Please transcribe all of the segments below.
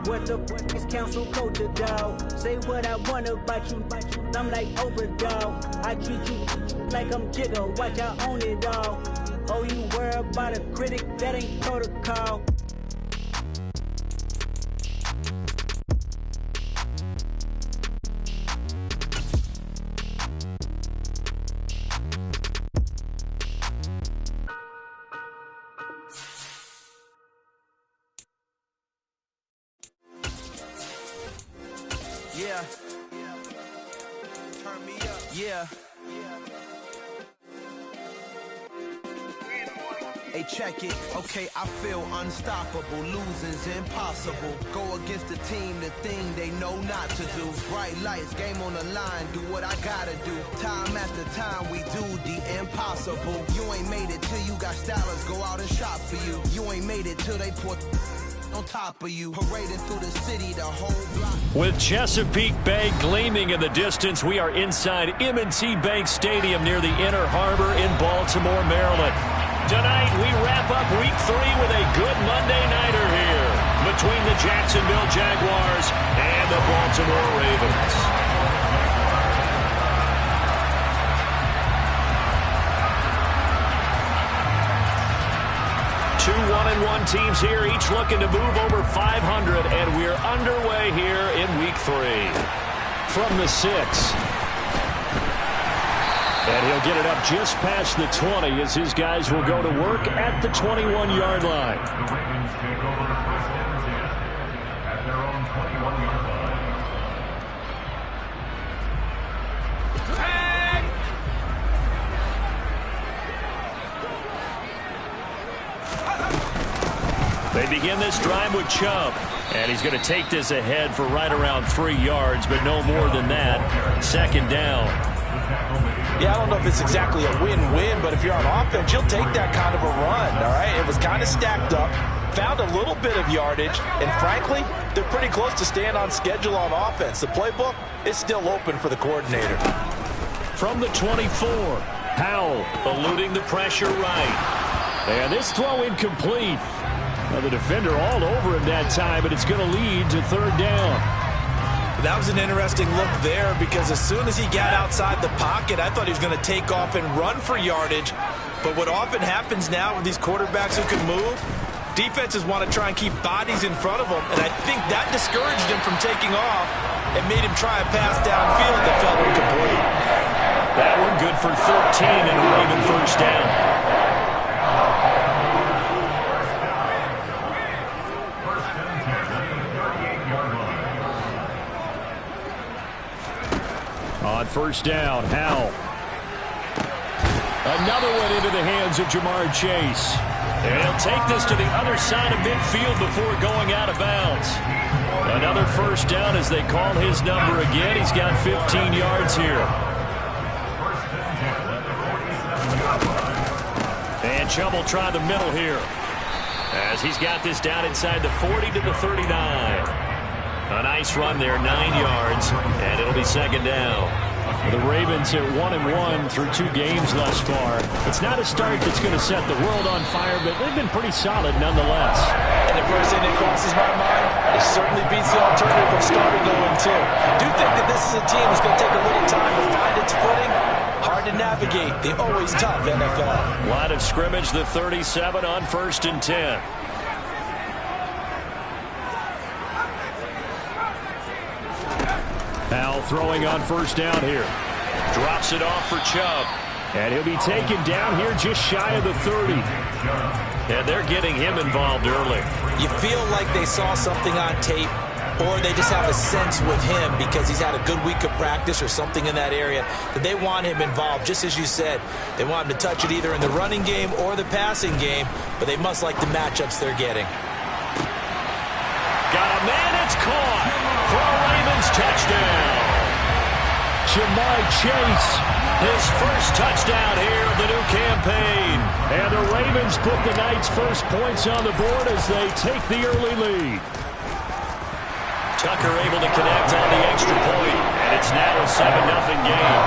What the fuck is council culture, dog? Say what I want about you, I'm like overdog. I treat you like I'm Jigga, watch I own it all. Oh, you worry about a critic, that ain't protocol. Yeah. Turn me up. Yeah. Hey, check it. Okay, I feel unstoppable. Losing's impossible. Go against the team, the thing they know not to do. Bright lights, game on the line. Do what I gotta do. Time after time, we do the impossible. You ain't made it till you got stylers go out and shop for you. You ain't made it till they put on top of you, parading through the city, the whole block. With Chesapeake Bay gleaming in the distance, we are inside M&T Bank Stadium near the Inner Harbor in Baltimore, Maryland. Tonight, we wrap up Week 3 with a good Monday nighter here between the Jacksonville Jaguars and the Baltimore Ravens. 2 1-1 teams here, each looking to move over 500, and we're underway here in Week 3. From the 6. And he'll get it up just past the 20 as his guys will go to work at the 21-yard line. The Ravens take over first and 10 at their own 21-yard line. They begin this drive with Chubb, and he's going to take this ahead for right around 3 yards, but no more than that. Second down. Yeah, I don't know if it's exactly a win-win, but if you're on offense, you'll take that kind of a run, all right? It was kind of stacked up, found a little bit of yardage, and frankly, they're pretty close to staying on schedule on offense. The playbook is still open for the coordinator. From the 24, Howell eluding the pressure right. And this throw incomplete. Now the defender all over him that time, but it's going to lead to third down. That was an interesting look there because as soon as he got outside the pocket, I thought he was going to take off and run for yardage. But what often happens now with these quarterbacks who can move, defenses want to try and keep bodies in front of them, and I think that discouraged him from taking off and made him try a pass downfield that fell incomplete. That one good for 13 and a Raven first down. On first down, Howell. Another one into the hands of Jamar Chase. And he'll take this to the other side of midfield before going out of bounds. Another first down as they call his number again. He's got 15 yards here. And Chubb will try the middle here, as he's got this down inside the 40 to the 39. A nice run there, 9 yards, and it'll be second down. The Ravens are 1-1 through 2 games thus far. It's not a start that's going to set the world on fire, but they've been pretty solid nonetheless. And the first thing that crosses my mind, it certainly beats the alternative of starting 0-2. I do think that this is a team that's going to take a little time to find its footing. Hard to navigate the always tough NFL. Line of scrimmage, the 37 on first and 10. Howell throwing on first down here. Drops it off for Chubb. And he'll be taken down here just shy of the 30. And they're getting him involved early. You feel like they saw something on tape, or they just have a sense with him because he's had a good week of practice or something in that area that they want him involved, just as you said. They want him to touch it either in the running game or the passing game, but they must like the matchups they're getting. Got a man, it's caught for a Ravens touchdown. Jamar Chase, his first touchdown here of the new campaign. And the Ravens put the Knights' first points on the board as they take the early lead. Tucker able to connect on the extra point, and it's now a 7-0 game.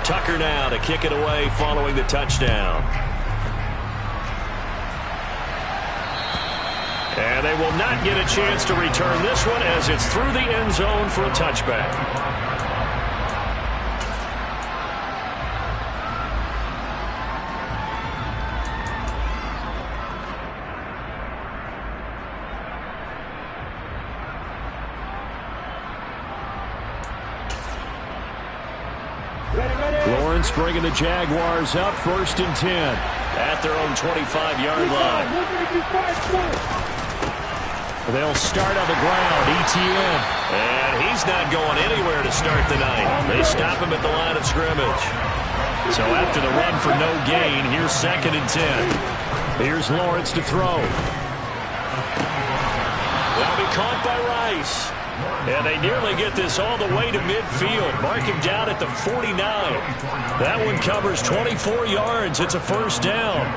Tucker now to kick it away following the touchdown. And they will not get a chance to return this one as it's through the end zone for a touchback. Lawrence bringing the Jaguars up 1st and 10 at their own 25-yard line. They'll start on the ground. ETN. And he's not going anywhere to start the night. They stop him at the line of scrimmage. So after the run for no gain, here's 2nd and 10. Here's Lawrence to throw. That'll be caught by Rice. And they nearly get this all the way to midfield. Mark him down at the 49. That one covers 24 yards. It's a 1st down.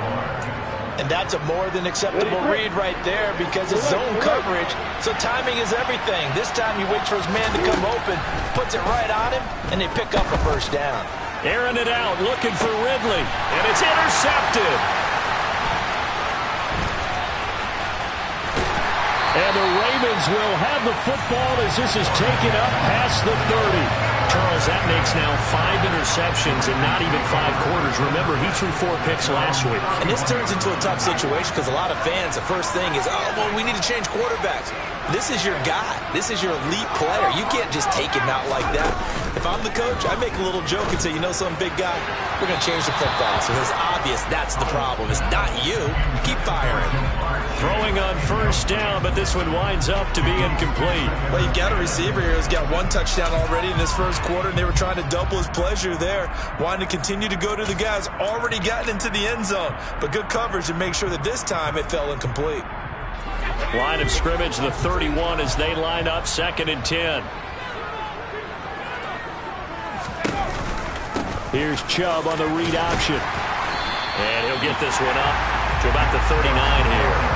And that's a more than acceptable read right there because it's zone coverage, so timing is everything. This time he waits for his man to come open, puts it right on him, and they pick up a 1st down. Airing it out, looking for Ridley, and it's intercepted. And the Ravens will have the football as this is taken up past the 30. Charles, that makes now 5 interceptions in not even 5 quarters. Remember, he threw 4 picks last week. And this turns into a tough situation because a lot of fans, the first thing is, oh, well, we need to change quarterbacks. This is your guy. This is your elite player. You can't just take him out like that. If I'm the coach, I make a little joke and say, you know some big guy, we're going to change the football. So it's obvious that's the problem. It's not you. Keep firing. Throwing on 1st down, but this one winds up to be incomplete. Well, you've got a receiver here who's got 1 touchdown already in this 1st quarter, and they were trying to double his pleasure there, wanting to continue to go to the guys already gotten into the end zone. But good coverage to make sure that this time it fell incomplete. Line of scrimmage, the 31 as they line up 2nd and 10. Here's Chubb on the read option. And he'll get this one up to about the 39 here.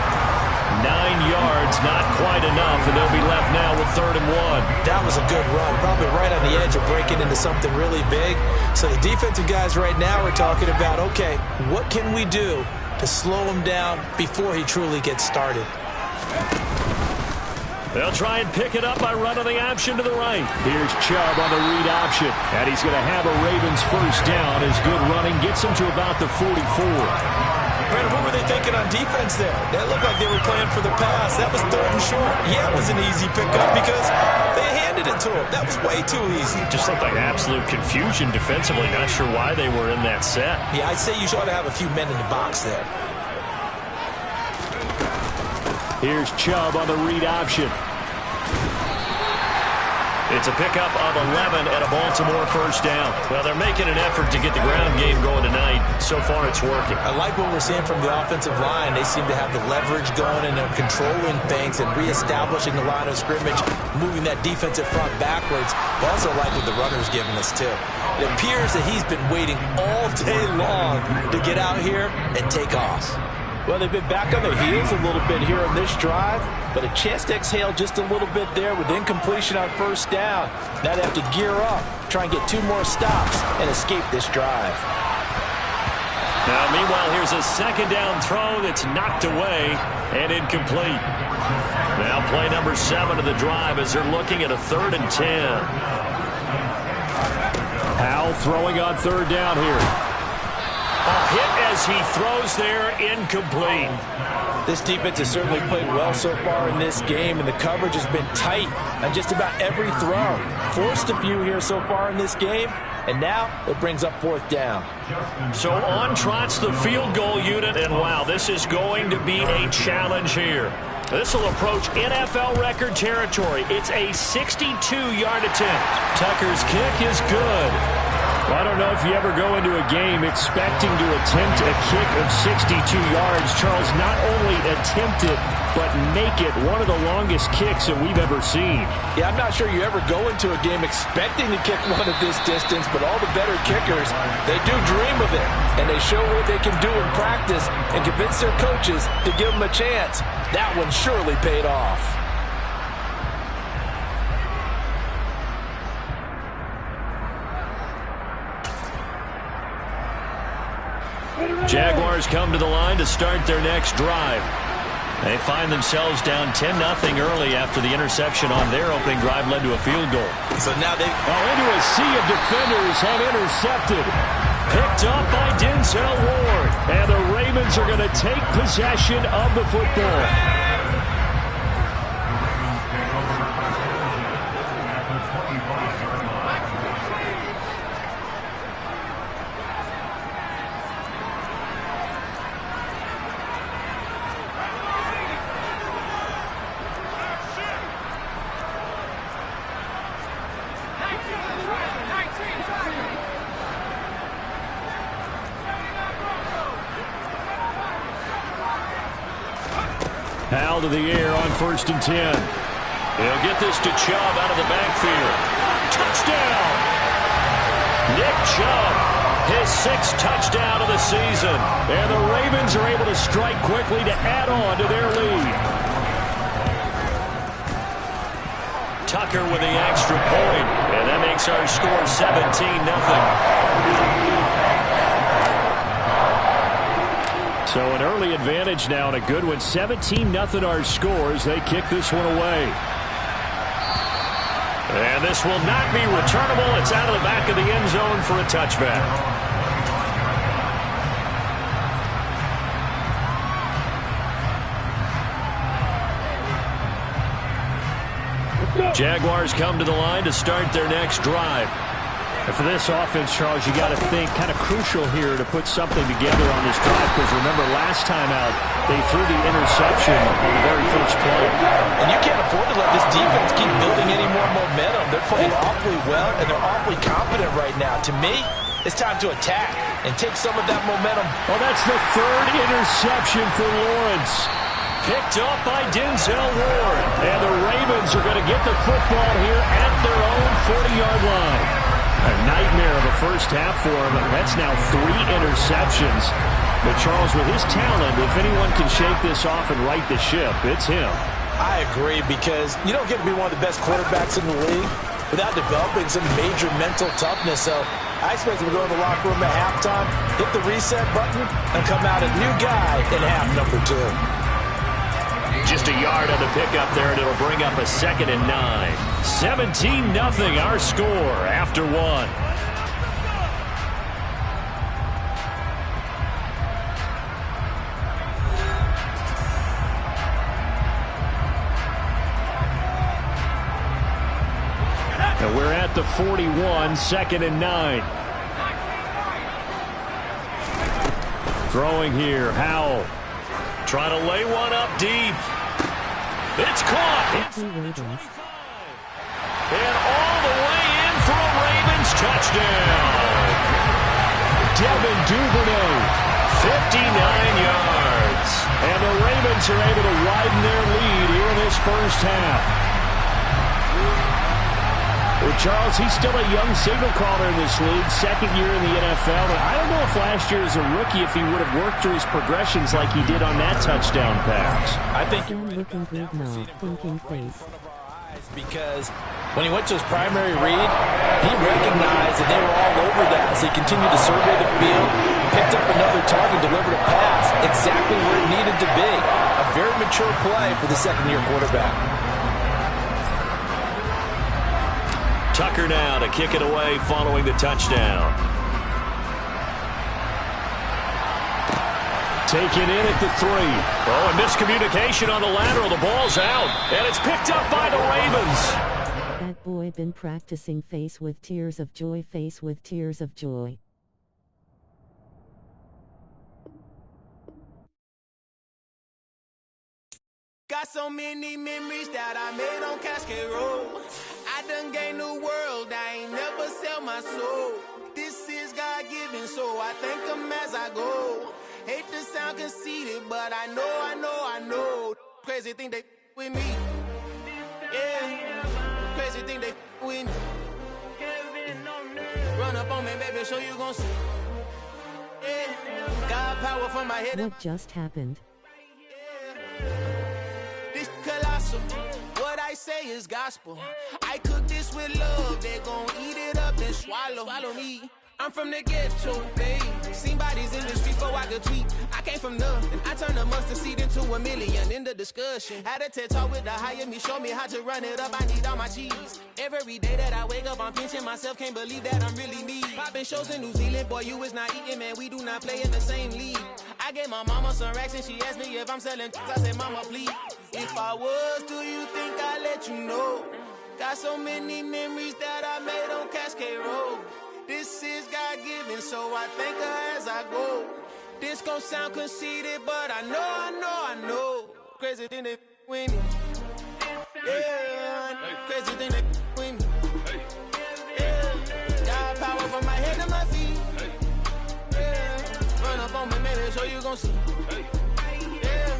9 yards, not quite enough, and they'll be left now with 3rd and 1. That was a good run, probably right on the edge of breaking into something really big. So the defensive guys right now are talking about, okay, what can we do to slow him down before he truly gets started? They'll try and pick it up by running the option to the right. Here's Chubb on the read option, and he's going to have a Ravens 1st down as good running gets him to about the 44. Brandon, what were they thinking on defense there? That looked like they were playing for the pass. That was 3rd and short. Yeah, it was an easy pickup because they handed it to him. That was way too easy. Just looked like absolute confusion defensively. Not sure why they were in that set. Yeah, I'd say you ought to have a few men in the box there. Here's Chubb on the read option. It's a pickup of 11 and a Baltimore 1st down. Well, they're making an effort to get the ground game going tonight. So far, it's working. I like what we're seeing from the offensive line. They seem to have the leverage going, and they're controlling things and reestablishing the line of scrimmage, moving that defensive front backwards. I also like what the runner's giving us, too. It appears that he's been waiting all day long to get out here and take off. Well, they've been back on their heels a little bit here on this drive, but a chance to exhale just a little bit there with incompletion on 1st down. Now they have to gear up, try and get 2 more stops, and escape this drive. Now, meanwhile, here's a 2nd down throw that's knocked away and incomplete. Now play number 7 of the drive as they're looking at a 3rd and 10. Howell throwing on 3rd down here. A hit as he throws there, incomplete. This defense has certainly played well so far in this game, and the coverage has been tight on just about every throw. Forced a few here so far in this game, and now it brings up 4th down. So on trots the field goal unit, and wow, this is going to be a challenge here. This will approach NFL record territory. It's a 62-yard attempt. Tucker's kick is good. Well, I don't know if you ever go into a game expecting to attempt a kick of 62 yards. Charles, not only attempt it, but make it one of the longest kicks that we've ever seen. Yeah, I'm not sure you ever go into a game expecting to kick one of this distance, but all the better kickers, they do dream of it, and they show what they can do in practice and convince their coaches to give them a chance. That one surely paid off. Jaguars come to the line to start their next drive. They find themselves down 10-0 early after the interception on their opening drive led to a field goal. So now they into a sea of defenders have intercepted. Picked up by Denzel Ward. And the Ravens are going to take possession of the football. Hal to the air on 1st and 10. He'll get this to Chubb out of the backfield. Touchdown! Nick Chubb, his 6th touchdown of the season. And the Ravens are able to strike quickly to add on to their lead. Tucker with the extra point. And that makes our score 17-0. So an early advantage now and a good one. 17-0 our scores. They kick this one away. And this will not be returnable. It's out of the back of the end zone for a touchback. Jaguars come to the line to start their next drive. And for this offense, Charles, you got to think kind of crucial here to put something together on this drive, because remember last time out they threw the interception on the very first play. And you can't afford to let this defense keep building any more momentum. They're playing awfully well, and they're awfully confident right now. To me, it's time to attack and take some of that momentum. Well, that's the 3rd interception for Lawrence. Picked up by Denzel Ward. And the Ravens are going to get the football here at their own 40-yard line. A nightmare of a first half for him. That's now 3 interceptions. But Charles, with his talent, if anyone can shake this off and right the ship, it's him. I agree, because you don't get to be one of the best quarterbacks in the league without developing some major mental toughness. So I expect him to go to the locker room at halftime, hit the reset button, and come out a new guy in half number 2. Just a yard on the pickup there, and it'll bring up a 2nd and 9. 17-0 our score after 1. And we're at the 41, 2nd and 9. Throwing here, Howell. Trying to lay one up deep. It's caught. And all the way in for a Ravens touchdown. Devin Duvernay, 59 yards. And the Ravens are able to widen their lead here in this first half. Well, Charles, he's still a young signal caller in this league, 2nd year in the NFL. And I don't know if last year as a rookie, if he would have worked through his progressions like he did on that touchdown pass. I think looking good now, thinking face. Because when he went to his primary read, he recognized that they were all over that. So he continued to survey the field, picked up another target, delivered a pass exactly where it needed to be. A very mature play for the 2nd-year quarterback. Tucker now to kick it away following the touchdown. Taken in at the 3. Oh, and miscommunication on the lateral. The ball's out, and it's picked up by the Ravens. That boy been practicing face with tears of joy, face with tears of joy. Got so many memories that I made on Cascade Road. I done gained the world, I ain't never sell my soul. This is God-given, so I thank him as I go. Hate to sound conceited, but I know. Crazy thing they with me. Yeah, crazy thing they with me. Run up on me, baby, show you gon' see. Yeah, God power from my head. What just happened? This colossal, what I say is gospel. I cook this with love, they gon' eat it up and swallow me. I'm from the ghetto, babe. Seen bodies in the street before I a tweet. I came from nothing. I turned a mustard seed into a million in the discussion. Had a TED talk with the hire me, show me how to run it up. I need all my cheese. Every day that I wake up, I'm pinching myself. Can't believe that I'm really me. Popping shows in New Zealand, boy, you is not eating, man. We do not play in the same league. I gave my mama some racks and she asked me if I'm selling. I said, mama, please. If I was, do you think I'd let you know? Got so many memories that I made on Cascade Road. This is God-given, so I thank her as I go. This gon' sound conceited, but I know. Crazy thing they with me. Yeah, crazy thing they with me. Yeah, got power from my head to my feet. Yeah, run up on me, maybe so you gon' see. Yeah.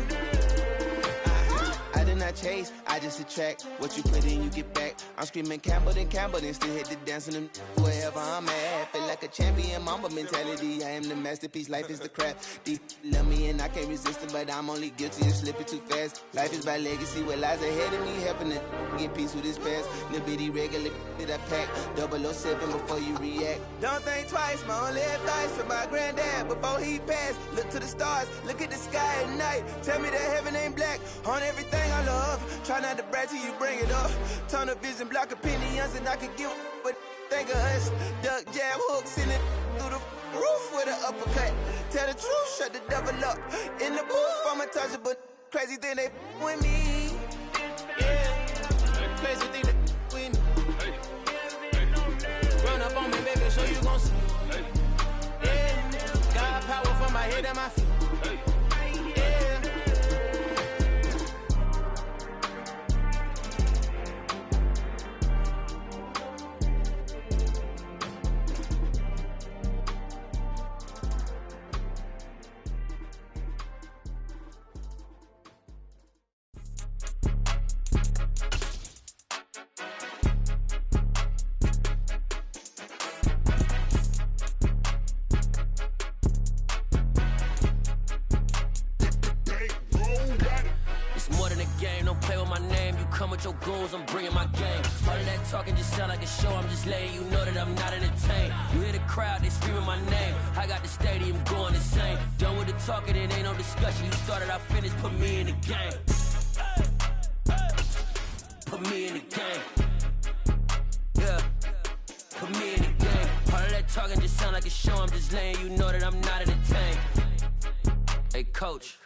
I did not chase, I just attract. What you put in, you get back. I'm screaming Campbell, then still hit the dance and them wherever I'm at. Feel like a champion, mamba mentality. I am the masterpiece, life is the crap. Deep love me and I can't resist it, but I'm only guilty of slipping too fast. Life is by legacy, what lies ahead of me, helping to get peace with this past. Little bitty regular that I pack, 007 before you react. Don't think twice, my only advice for my granddad before he passed. Look to the stars, look at the sky at night. Tell me that heaven ain't black on everything I love. Try not to brag till you bring it up. Tunnel vision, block opinions, and I could give but think of us. Duck jab hooks in it through the roof with an uppercut. Tell the truth, shut the devil up. In the booth, I'm untouchable. Crazy thing they with me. Yeah, crazy thing they with me. Run up on me, baby, so you gon' see. Yeah, got power from my head and my feet. Your goals, I'm bringing my game. All of that talking just sound like a show. I'm just letting you know that I'm not entertained. You hear the crowd, they screaming my name. I got the stadium going insane. Done with the talking, it ain't no discussion. You started, I finished, put me in the game. Put me in the game. Yeah, put me in the game. All of that talking just sound like a show. I'm just letting you know that I'm not entertained. Hey, coach.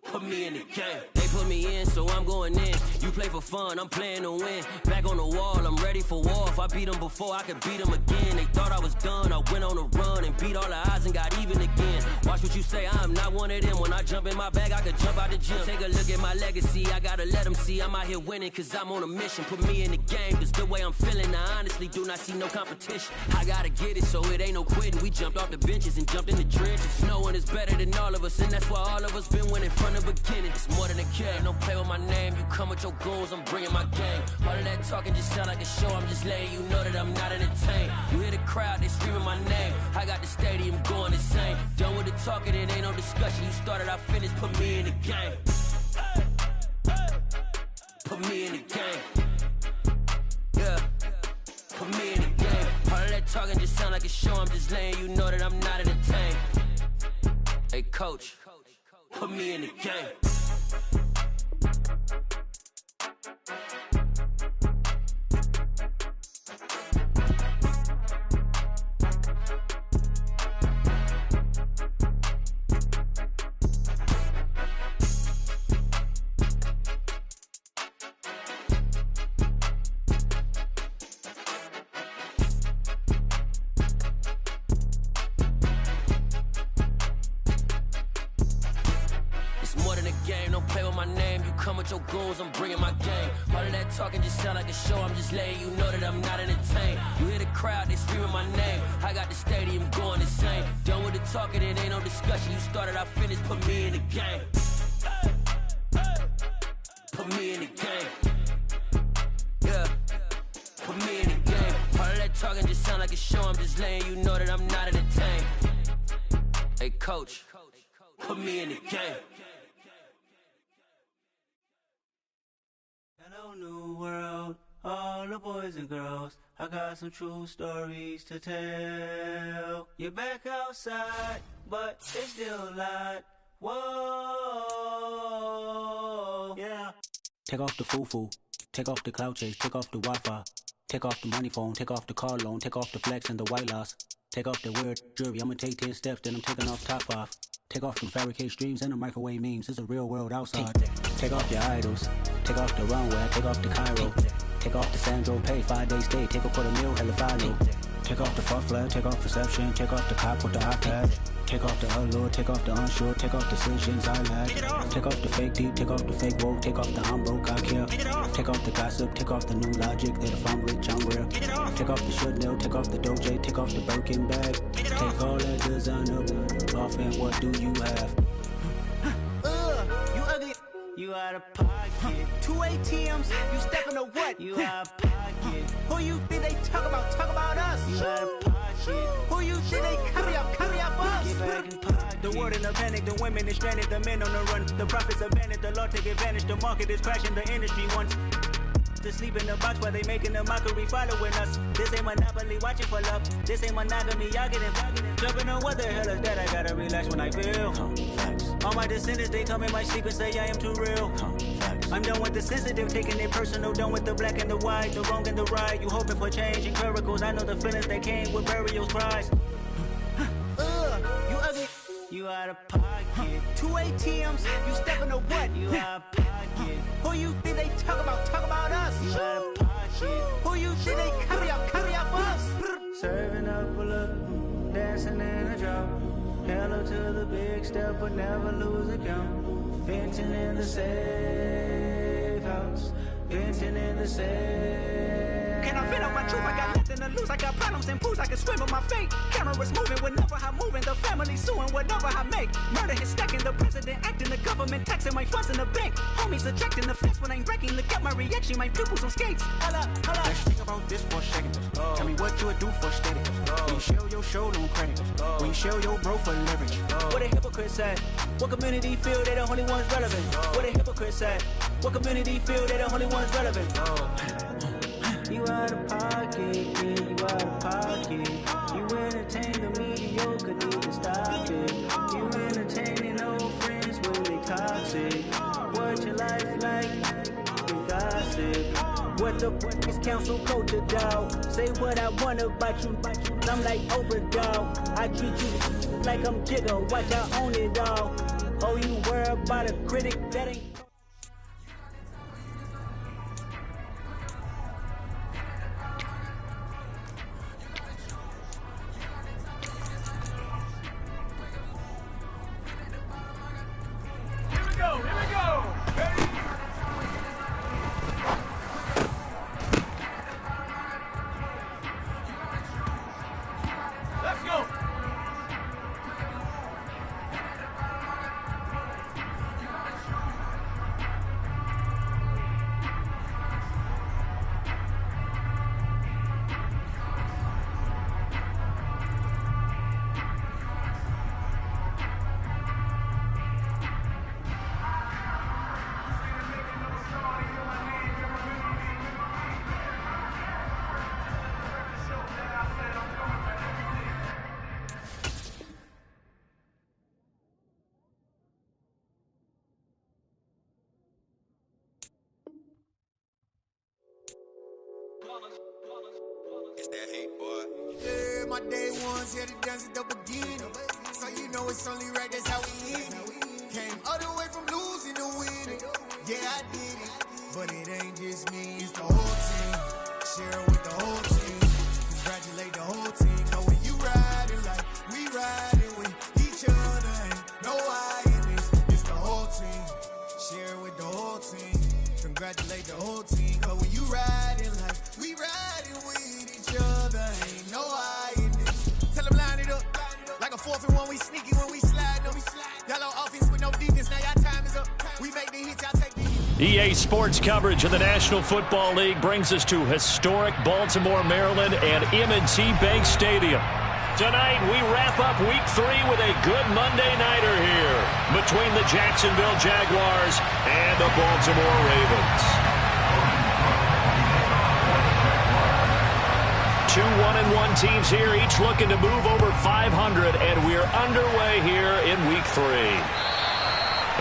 Put me in the game. They put me in, so I'm going in. You play for fun, I'm playing to win. Back on the wall, I'm ready for war. If I beat them before, I could beat them again. They thought I was done, I went on a run and beat all the odds and got even again. Watch what you say, I'm not one of them. When I jump in my bag, I could jump out the gym. Take a look at my legacy, I gotta let them see I'm out here winning, cause I'm on a mission. Put me in the game, cause the way I'm feeling, I honestly do not see no competition. I gotta get it, so it ain't no quitting. We jumped off the benches and jumped in the trenches. No one is better than all of us, and that's why all of us been winning from the beginning. It's more than a game, don't play with my name. You come with your goals, I'm bringing my game. All of that talking just sound like a show. I'm just letting you know that I'm not entertained. You hear the crowd, they screaming my name. I got the stadium going insane. Done with the talking, it ain't no discussion. You started, I finished, put me in the game. Put me in the game. Yeah, put me in the game. All of that talking just sound like a show. I'm just letting you know that I'm not entertained. Hey, coach. Put me in the game. Your goals, I'm bringing my game. All of that talking just sound like a show. I'm just letting you know that I'm not entertained. You hear the crowd, they screaming my name. I got the stadium going insane. Done with the talking, it ain't no discussion. You started, I finished, put me in the game. Put me in the game. Yeah, put me in the game. All of that talking just sound like a show. I'm just letting you know that I'm not entertained. Hey, coach, put me in the game. Hello, new world. all the boys and girls, I got some true stories to tell. You're back outside, but it's still light. Whoa, yeah. Take off the foo-foo, take off the cloud chase, take off the Wi-Fi, take off the money phone, take off the car loan, take off the flex and the white loss. Take off the weird jewelry, I'ma take 10 steps, then I'm taking off top 5. Take off them fabricate streams and the microwave memes, it's a real world outside. Take off your idols, take off the runway, take off the Cairo. Take off the Sandro pay, 5-day stay, take a $250,000, hella follow. Take off the fuck flag, take off perception, take off the cop with the iPad. Take off the allure, take off the unsure, take off decisions I lack. Take off the fake deep, take off the fake woke, take off the I'm broke, I care. Take off the gossip, take off the new logic that if I'm rich, I'm real. Take off the Chanel, take off the Doja, take off the Birkin bag. Take all that designer off and what do you have? You ugly, you out of pocket. 2 ATMs, you stepping to what? You out of pocket. Who you think they talk about us? You out of pocket. Who you think they carry up for us? Get back in pocket. The world in a panic, the women is stranded, the men on the run. The profits abandoned, the law take advantage, the market is crashing, the industry wants to sleep in the box while they making a mockery following us. This ain't monopoly, watching for love. This ain't monogamy, y'all getting jumping on what the hell is that? I gotta relax when I feel. All my descendants, they come in my sleep and say I am too real. I'm done with the sensitive, taking it personal, done with the black and the white, the wrong and the right. You hoping for change and miracles, I know the feelings that came with burial cries. You ugly, you out of pocket. 2 ATMs, you stepping to what? You out of pocket. Who you think they talk about us? You out of pocket. Who you think they carry up for us? Serving up a look, dancing in a drop. Hello to the big step, but never lose a count. Venting in the safe house, venting in the safe. Can I vent out my truth? I got nothing to lose. I got problems and pools. I can swim with my fate. Cameras moving whenever I'm moving. The family suing whatever I make. Murder is stacking. The president acting. The government taxing my funds in the bank. Homies ejecting the fence when I'm breaking. Look at my reaction. My pupils on skates. Hold up. Let's think about this for a second. Tell me what you would do for steady. When you show your show no credit. When you show your bro for leverage. What a hypocrite said. What community feel they the only ones relevant? What a hypocrite said. What community feel they the only ones relevant? You out of pocket, yeah, you out of pocket. You entertain the mediocre, need to stop it. You entertaining old friends when they toxic. What your life like? You gossip. What the fuck is council culture, dog? Say what I want about you. I'm like overdog. I treat you like I'm Jigga. Watch I own it all. Oh, you worry about a critic that ain't. It's that hate, boy. Yeah, my day ones here to dance at the beginning. So you know it's only right, that's how we end it. Came all the way from losing to winning. Yeah, I did it. But it ain't just me, it's the whole team. Share it with the whole team. Congratulate the whole team. Know when you riding like we riding with each other. Ain't no I in this. It's the whole team. Share it with the whole team. Congratulate the whole team. Cause when you riding like we riding with each other. Ain't no I in this. Tell them line it up. Like a 4th and 1, we sneaky when we slide them. Y'all on offense with no defense. Now y'all time is up. We make the hits, y'all take the hits. EA Sports coverage of the National Football League brings us to historic Baltimore, Maryland and M&T Bank Stadium. Tonight, we wrap up Week 3 with a good Monday nighter here between the Jacksonville Jaguars and the Baltimore Ravens. Two 1-1 teams here, each looking to move over 500, and we're underway here in Week 3.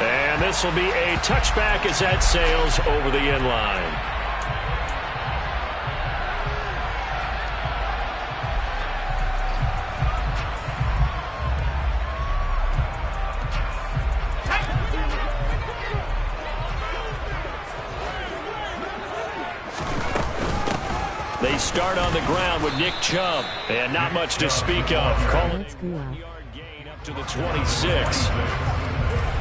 And this will be a touchback as that sails over the end line. They start on the ground with Nick Chubb, and not much to speak of. Calling a yard gain up to the 26.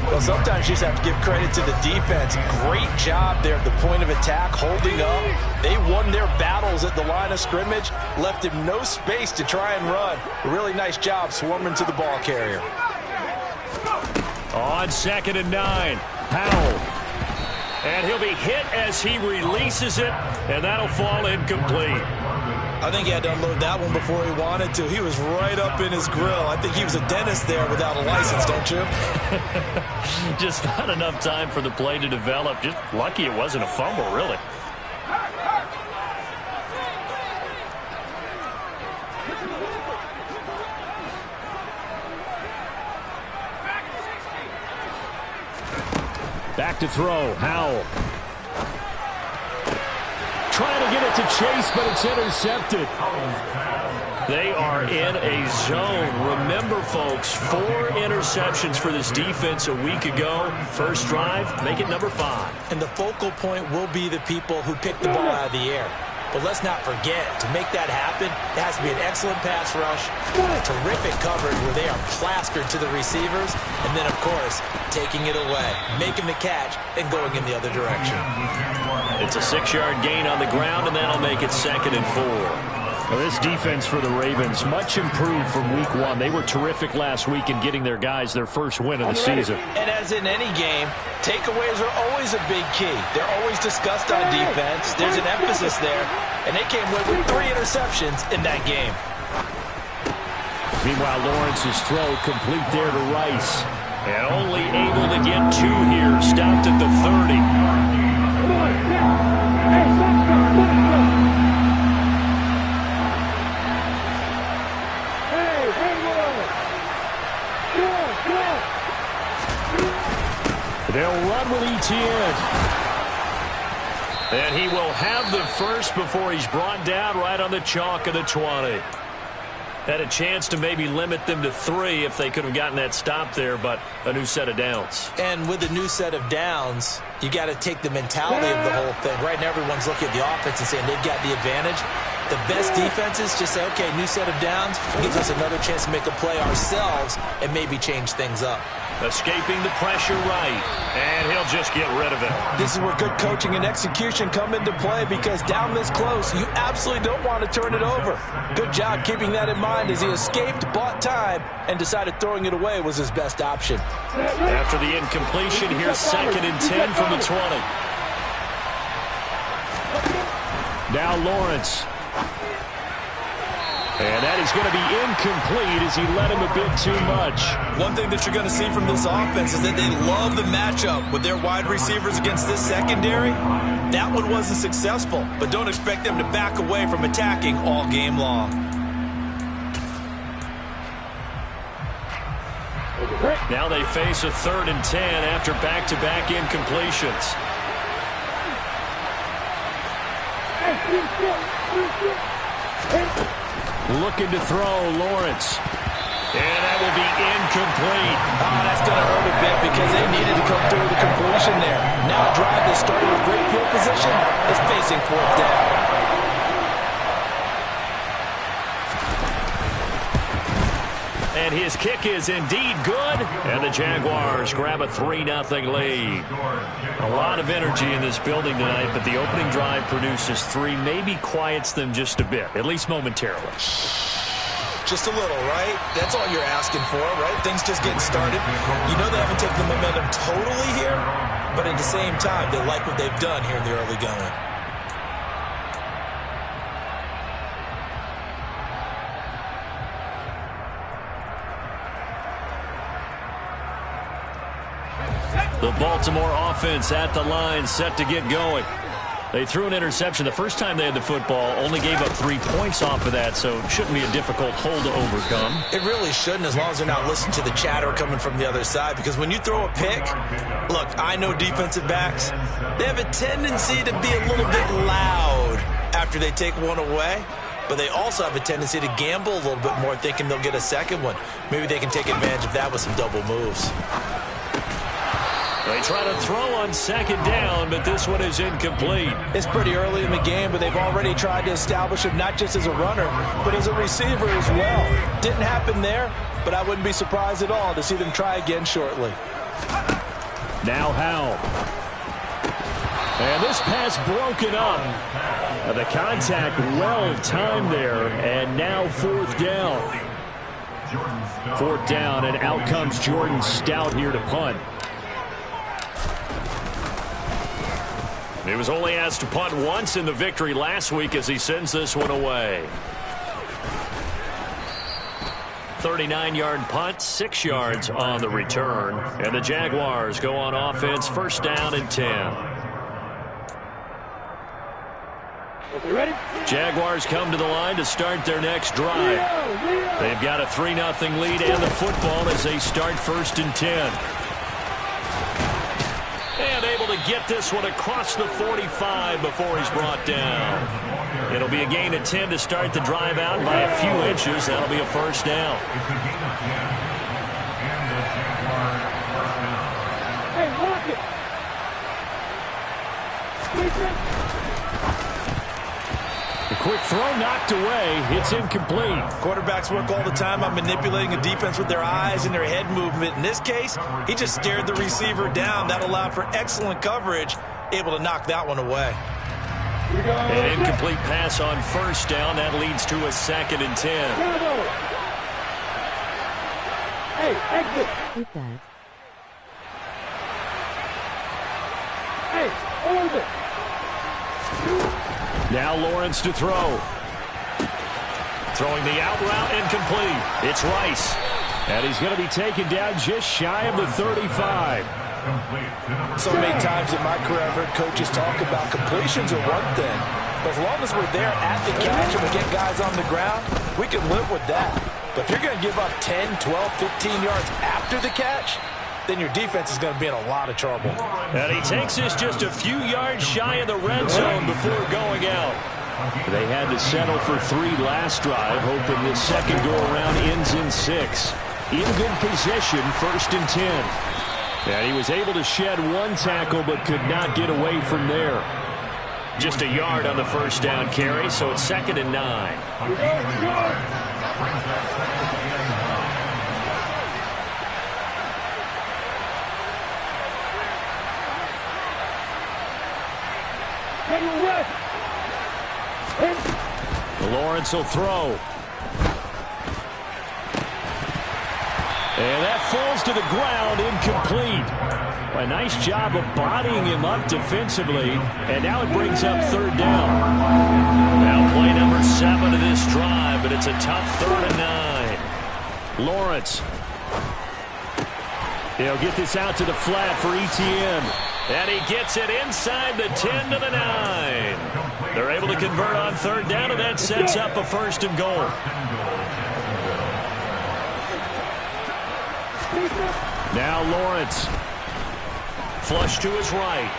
Well, sometimes you just have to give credit to the defense. Great job there at the point of attack, holding up. They won their battles at the line of scrimmage, left him no space to try and run. A really nice job swarming to the ball carrier. On 2nd and 9, Powell. And he'll be hit as he releases it, and that'll fall incomplete. I think he had to unload that one before he wanted to. He was right up in his grill. I think he was a dentist there without a license, don't you? Just not enough time for the play to develop. Just lucky it wasn't a fumble, really. Back to throw, Howell. Trying to get it to Chase, but it's intercepted. They are in a zone. Remember, folks, 4 interceptions for this defense a week ago. First drive, make it number 5. And the focal point will be the people who pick the ball out of the air. But let's not forget, to make that happen, it has to be an excellent pass rush, terrific coverage where they are plastered to the receivers, and then, of course, taking it away, making the catch, and going in the other direction. It's a 6-yard gain on the ground, and that'll make it 2nd and 4. Well, this defense for the Ravens, much improved from Week 1. They were terrific last week in getting their guys their first win of the season. And as in any game, takeaways are always a big key. They're always discussed on defense. There's an emphasis there, and they came away with 3 interceptions in that game. Meanwhile, Lawrence's throw complete there to Rice. And only able to get 2 here. Stopped at the 30. They'll run with Etienne. And he will have the first before he's brought down right on the chalk of the 20. Had a chance to maybe limit them to 3 if they could have gotten that stop there, but a new set of downs. And with a new set of downs, you got to take the mentality of the whole thing. Right now, everyone's looking at the offense and saying they've got the advantage. The best defenses just say, okay, new set of downs gives us another chance to make a play ourselves and maybe change things up. Escaping the pressure right, and he'll just get rid of it. This is where good coaching and execution come into play, because down this close, you absolutely don't want to turn it over. Good job keeping that in mind as he escaped, bought time, and decided throwing it away was his best option. After the incompletion, here's 2nd and 10 from the 20. Now Lawrence. And that is going to be incomplete as he led him a bit too much. One thing that you're going to see from this offense is that they love the matchup with their wide receivers against this secondary. That one wasn't successful, but don't expect them to back away from attacking all game long. Now they face a 3rd and 10 after back-to-back incompletions. Looking to throw, Lawrence. And that will be incomplete. Oh, that's going to hurt a bit because they needed to come through with a completion there. Now a drive that started with great field position is facing 4th down. And his kick is indeed good. And the Jaguars grab a 3-0 lead. A lot of energy in this building tonight, but the opening drive produces 3, maybe quiets them just a bit, at least momentarily. Just a little, right? That's all you're asking for, right? Things just getting started. You know they haven't taken the momentum totally here, but at the same time, they like what they've done here in the early going. The Baltimore offense at the line, set to get going. They threw an interception the first time they had the football, only gave up 3 points off of that, so it shouldn't be a difficult hole to overcome. It really shouldn't, as long as they're not listening to the chatter coming from the other side, because when you throw a pick, look, I know defensive backs, they have a tendency to be a little bit loud after they take one away, but they also have a tendency to gamble a little bit more, thinking they'll get a second one. Maybe they can take advantage of that with some double moves. They try to throw on second down, but this one is incomplete. It's pretty early in the game, but they've already tried to establish him not just as a runner, but as a receiver as well. Didn't happen there, but I wouldn't be surprised at all to see them try again shortly. Now Howell. And this pass broken up. The contact well timed there, and now fourth down. Fourth down, and out comes Jordan Stout here to punt. He was only asked to punt once in the victory last week as he sends this one away. 39-yard punt, 6 yards on the return. And the Jaguars go on offense, first down and 10. Okay, ready? Jaguars come to the line to start their next drive. They've got a 3-0 lead and the football as they start first and 10. And able to get this one across the 45 before he's brought down. It'll be a gain of 10 to start the drive out by a few inches. That'll be a first down. Hey, lock it. The quick throw knocked away. It's incomplete. Quarterbacks work all the time on manipulating a defense with their eyes and their head movement. In this case, he just stared the receiver down. That allowed for excellent coverage, able to knock that one away. An incomplete pass on first down. That leads to a second and 10. Hey, exit. Hit that. Hey, hold it. Now Lawrence to throw. Throwing the out route incomplete. It's Rice. And he's going to be taken down just shy of the 35. So many times in my career I've heard coaches talk about completions are one thing. But as long as we're there at the catch and we get guys on the ground, we can live with that. But if you're going to give up 10, 12, 15 yards after the catch, then your defense is going to be in a lot of trouble. And he takes this just a few yards shy of the red zone before going out. They had to settle for 3 last drive, hoping this second go-around ends in 6. In good position, first and 10. And he was able to shed 1 tackle, but could not get away from there. Just a yard on the first down carry, so it's second and 9. Lawrence will throw. And that falls to the ground, incomplete. A nice job of bodying him up defensively, and now it brings up third down. Now play number 7 of this drive, but it's a tough 3rd and 9. Lawrence. He'll get this out to the flat for Etienne. And he gets it inside the 10 to the 9. They're able to convert on third down, and that sets up a first and goal. Now Lawrence. Flush to his right.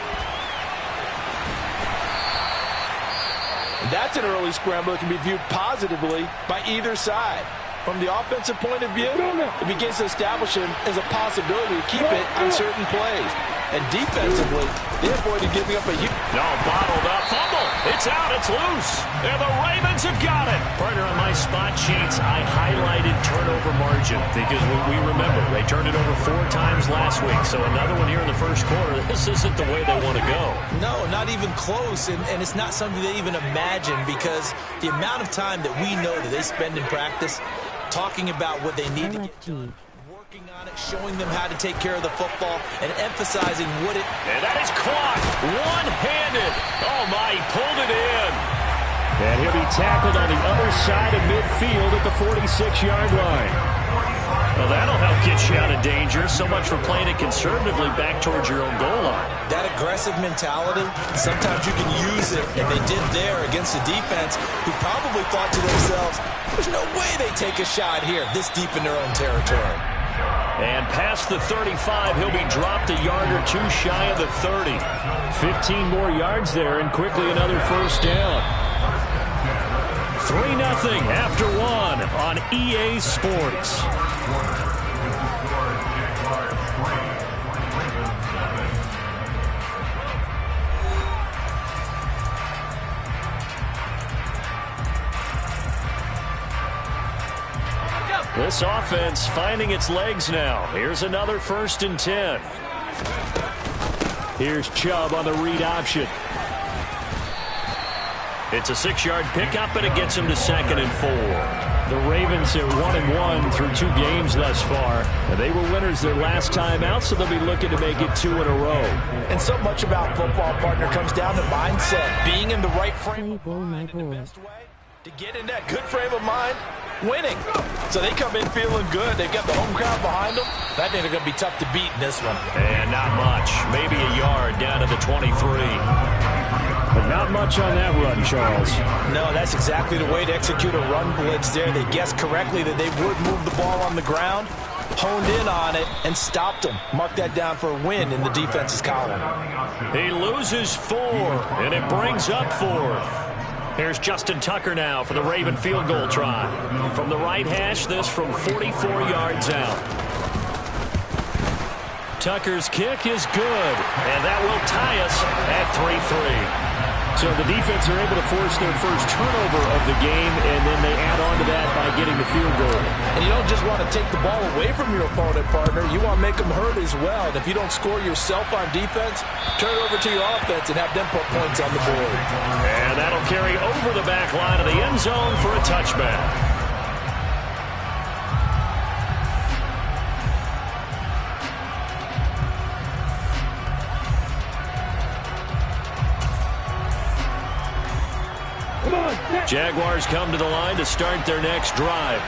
That's an early scramble that can be viewed positively by either side. From the offensive point of view, it begins to establish him as a possibility to keep it on certain plays. And defensively, they avoided giving up a huge... No, bottled up. Fumble. It's out. It's loose. And the Ravens have got it. Partner, on my spot sheets, I highlighted turnover margin because we remember they turned it over 4 times last week. So another one here in the first quarter. This isn't the way they want to go. No, not even close. And it's not something they even imagine, because the amount of time that we know that they spend in practice talking about what they need to get done, working on it, showing them how to take care of the football, and emphasizing what it... And that is caught one-handed. Oh, my, he pulled it in. And he'll be tackled on the other side of midfield at the 46-yard line. Well, that'll help get you out of danger. So much for playing it conservatively back towards your own goal line. That aggressive mentality, sometimes you can use it, and they did there against a defense who probably thought to themselves, there's no way they take a shot here this deep in their own territory. And past the 35, he'll be dropped a yard or two shy of the 30. 15 more yards there, and quickly another first down. 3-0 after one on EA Sports. This offense finding its legs now. Here's another 1st and 10. Here's Chubb on the read option. It's a 6-yard pickup, and it gets him to 2nd and 4. The Ravens are 1-1 through 2 games thus far. They were winners their last time out, so they'll be looking to make it 2 in a row. And so much about football, partner, comes down to mindset. Being in the right frame of mind in the best way. To get in that good frame of mind, winning. So they come in feeling good. They've got the home crowd behind them. I think they're going to be tough to beat in this one. And not much. Maybe a yard down to the 23. But not much on that run, Charles. No, that's exactly the way to execute a run blitz there. They guessed correctly that they would move the ball on the ground, honed in on it, and stopped them. Mark that down for a win in the defense's column. He loses 4, and it brings up 4th. Here's Justin Tucker now for the Raven field goal try. From the right hash, this from 44 yards out. Tucker's kick is good, and that will tie us at 3-3. So the defense are able to force their first turnover of the game, and then they add on to that by getting the field goal. And you don't just want to take the ball away from your opponent, partner. You want to make them hurt as well. And if you don't score yourself on defense, turn it over to your offense and have them put points on the board. And that'll carry over the back line of the end zone for a touchback. Jaguars come to the line to start their next drive.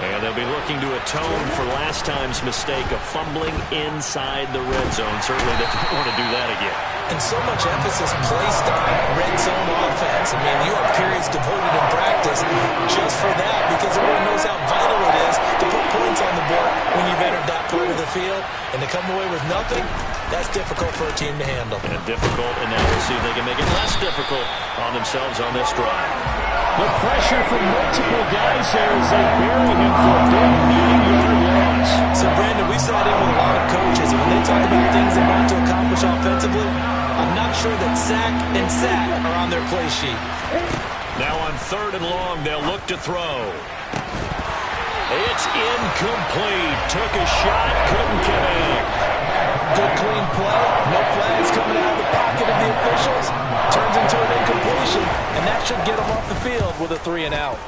And they'll be looking to atone for last time's mistake of fumbling inside the red zone. Certainly they don't want to do that again. And so much emphasis placed on red zone offense. I mean, you have periods devoted in practice just for that because everyone knows how vital it is to put points on the board when you've entered that part of the field. And to come away with nothing, that's difficult for a team to handle. And difficult, and now we'll see if they can make it less difficult on themselves on this drive. The pressure from multiple guys there as they bury him for a big 9-yard loss. So, Brandon, we sat in with a lot of coaches, and when they talk about things they want to accomplish offensively, I'm not sure that sack and sack are on their play sheet. Now on 3rd and long, they'll look to throw. It's incomplete. Took a shot, couldn't connect. Good clean play. No flags coming out of the pocket of the officials. Turns into an incompletion, and that should get him off the field with a 3 and out.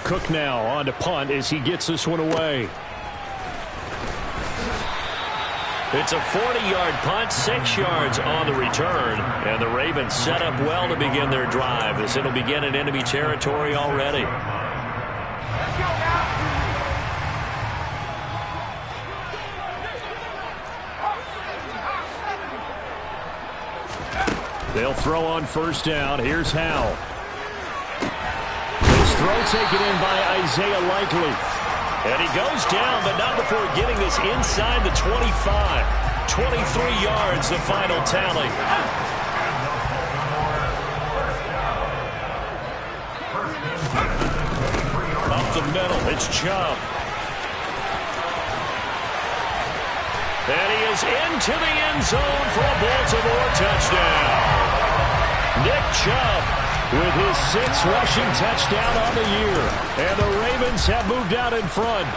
Cook now on to punt as he gets this one away. It's a 40-yard punt, 6 yards on the return. And the Ravens set up well to begin their drive as it'll begin in enemy territory already. They'll throw on 1st down. Here's Howell. This throw taken in by Isaiah Likely. And he goes down, but not before getting this inside the 25. 23 yards, the final tally. Up the middle, it's Chubb. And he is into the end zone for a Baltimore touchdown. Nick Chubb with his 6th rushing touchdown on the year. And the Ravens have moved out in front.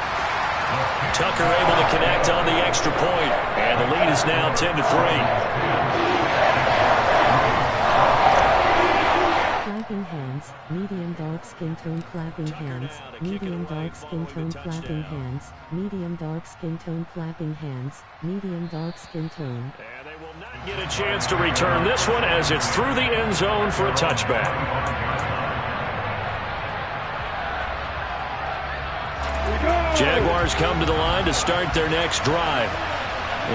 Tucker able to connect on the extra point. And the lead is now 10-3. Clapping hands, medium dark skin tone clapping hands, medium dark skin tone clapping hands, medium dark skin tone clapping hands, medium dark skin tone. And they will not get a chance to return this one as it's through the end zone for a touchback. Here we go! Jaguars come to the line to start their next drive.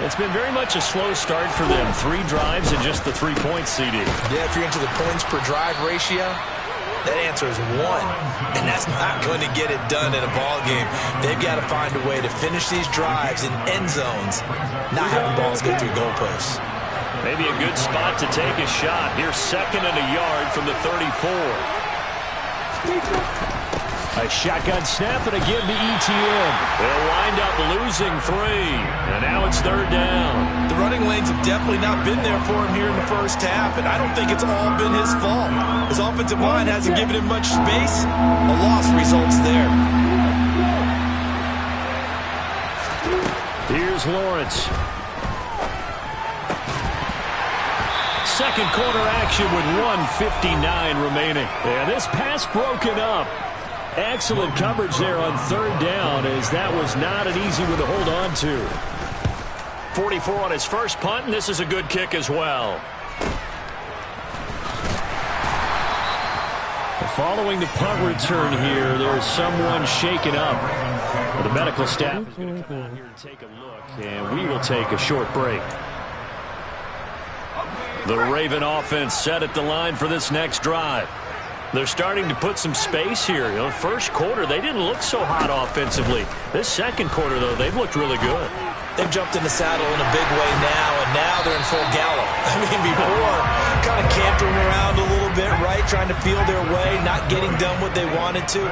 It's been very much a slow start for them. 3 drives and just the 3 points, CD. Yeah, if you're into the points per drive ratio, that answer is 1. And that's not going to get it done in a ball game. They've got to find a way to finish these drives in end zones, not having balls go through goalposts. Maybe a good spot to take a shot. Here's 2nd and a yard from the 34. A shotgun snap and a give to ETN. They'll wind up losing 3. And now it's 3rd down. The running lanes have definitely not been there for him here in the first half, and I don't think it's all been his fault. His offensive line hasn't given him much space. A loss results there. Here's Lawrence. Second quarter action with 1:59 remaining. And this pass broken up. Excellent coverage there on 3rd down, as that was not an easy one to hold on to. 44 on his first punt, and this is a good kick as well. Following the punt return here, there's someone shaken up. The medical staff is going to come out here and take a look, and we will take a short break. The Raven offense set at the line for this next drive. They're starting to put some space here. You know, first quarter, they didn't look so hot offensively. This second quarter, though, they've looked really good. They've jumped in the saddle in a big way now, and now they're in full gallop. I mean, before, kind of cantering around a little bit, right, trying to feel their way, not getting done what they wanted to.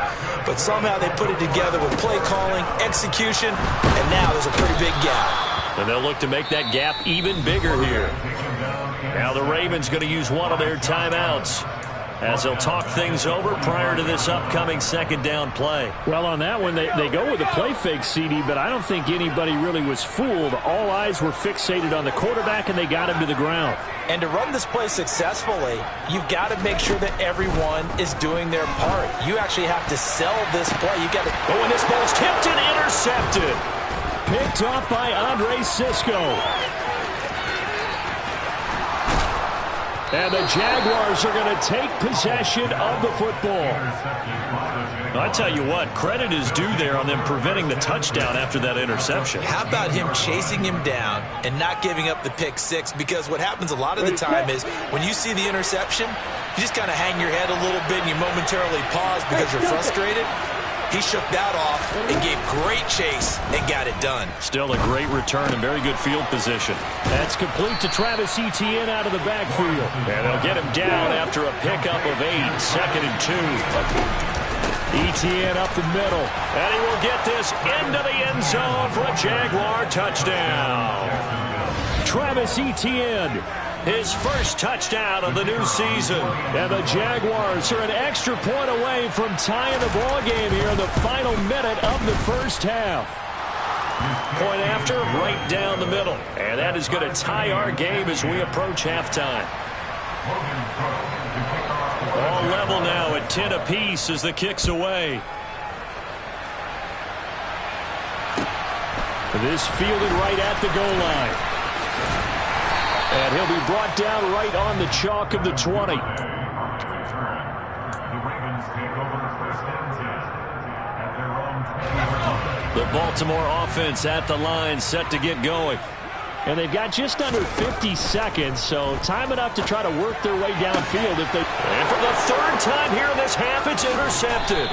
But somehow they put it together with play calling, execution, and now there's a pretty big gap. And they'll look to make that gap even bigger here. Now the Ravens going to use one of their timeouts, as they'll talk things over prior to this upcoming 2nd down play. Well, on that one, they go with a play fake, CD, but I don't think anybody really was fooled. All eyes were fixated on the quarterback, and they got him to the ground. And to run this play successfully, you've got to make sure that everyone is doing their part. You actually have to sell this play. You got to go, and this ball's tipped and intercepted. Picked off by Andre Sisco. And the Jaguars are going to take possession of the football. I tell you what, credit is due there on them preventing the touchdown after that interception. How about him chasing him down and not giving up the pick 6? Because what happens a lot of the time is when you see the interception, you just kind of hang your head a little bit and you momentarily pause because you're frustrated. He shook that off and gave great chase and got it done. Still a great return and very good field position. That's complete to Travis Etienne out of the backfield. And they'll get him down after a pickup of 8, 2nd and 2. Etienne up the middle. And he will get this into the end zone for a Jaguar touchdown. Travis Etienne, his first touchdown of the new season. And the Jaguars are an extra point away from tying the ball game here in the final minute of the first half. Point after, right down the middle. And that is going to tie our game as we approach halftime. All level now at 10 apiece as the kick's away. This fielded right at the goal line. And he'll be brought down right on the chalk of the 20. The Baltimore offense at the line, set to get going. And they've got just under 50 seconds, so time enough to try to work their way downfield if they... And for the 3rd time here in this half, it's intercepted.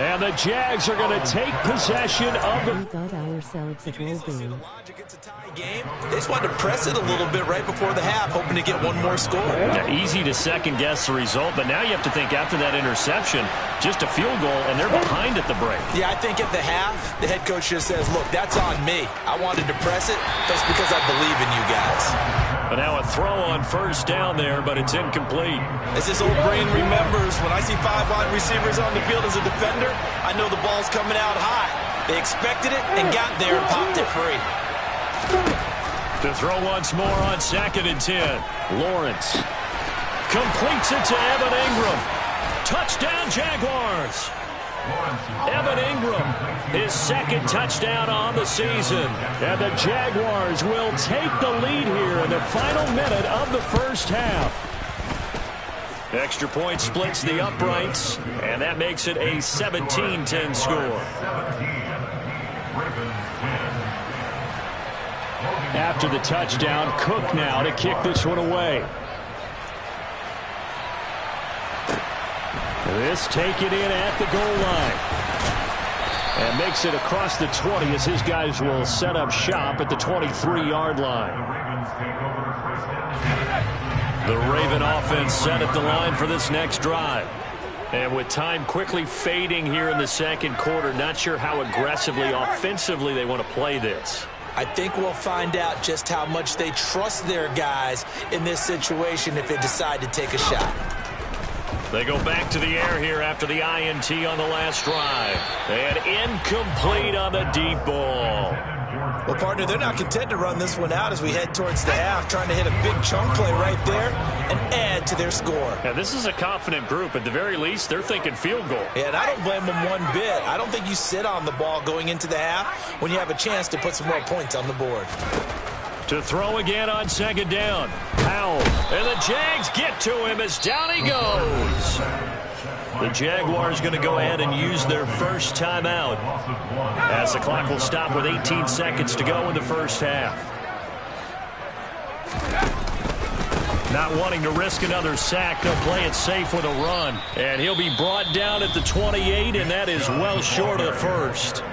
And the Jags are going to take possession of the... We got ourselves a goal game. They just wanted to press it a little bit right before the half, hoping to get one more score. Yeah, easy to second-guess the result, but now you have to think after that interception, just a field goal, and they're behind at the break. Yeah, I think at the half, the head coach just says, look, that's on me. I wanted to press it. That's because I believe in you guys. But now a throw on 1st down there, but it's incomplete. As this old brain remembers, when I see 5 wide receivers on the field as a defender, I know the ball's coming out high. They expected it and got there and popped it free. To throw once more on 2nd and 10. Lawrence completes it to Evan Ingram. Touchdown, Jaguars. Evan Ingram, his 2nd touchdown on the season. And the Jaguars will take the lead here in the final minute of the first half. Extra point splits the uprights, and that makes it a 17-10 score. After the touchdown, Cook now to kick this one away. This taken in at the goal line. And makes it across the 20 as his guys will set up shop at the 23-yard line. The Raven offense set at the line for this next drive. And with time quickly fading here in the second quarter, not sure how aggressively, offensively they want to play this. I think we'll find out just how much they trust their guys in this situation if they decide to take a shot. They go back to the air here after the INT on the last drive. And incomplete on the deep ball. Well, partner, they're not content to run this one out as we head towards the half, trying to hit a big chunk play right there and add to their score. Yeah, this is a confident group. At the very least, they're thinking field goal. Yeah, and I don't blame them one bit. I don't think you sit on the ball going into the half when you have a chance to put some more points on the board. To throw again on second down. Powell. And the Jags get to him as down he goes. The Jaguars going to go ahead and use their first timeout as the clock will stop with 18 seconds to go in the first half. Not wanting to risk another sack, they'll play it safe with a run. And he'll be brought down at the 28, and that is well short of the first.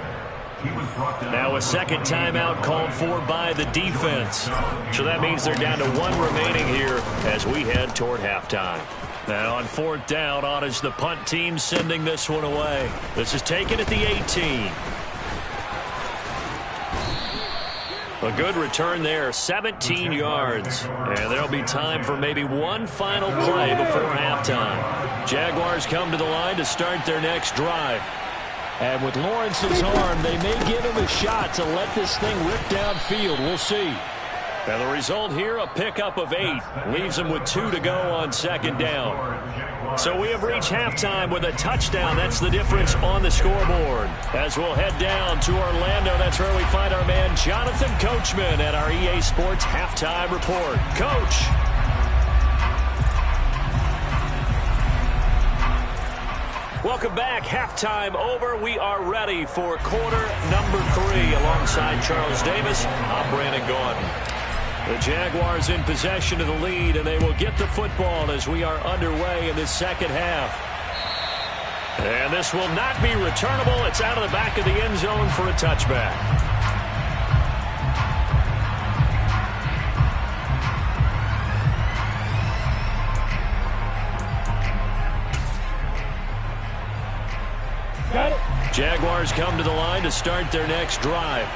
Now a second timeout called for by the defense. So that means they're down to one remaining here as we head toward halftime. Now on fourth down, on is the punt team sending this one away. This is taken at the 18. A good return there, 17 yards. And there'll be time for maybe one final play before halftime. Jaguars come to the line to start their next drive. And with Lawrence's arm, they may give him a shot to let this thing rip downfield. We'll see. And the result here, a pickup of 8. Leaves them with 2 to go on second down. So we have reached halftime with a touchdown. That's the difference on the scoreboard. As we'll head down to Orlando, that's where we find our man Jonathan Coachman at our EA Sports Halftime Report. Coach. Welcome back. Halftime over. We are ready for quarter number 3. Alongside Charles Davis, I'm Brandon Gordon. The Jaguars in possession of the lead, and they will get the football as we are underway in this second half. And this will not be returnable. It's out of the back of the end zone for a touchback. Jaguars come to the line to start their next drive.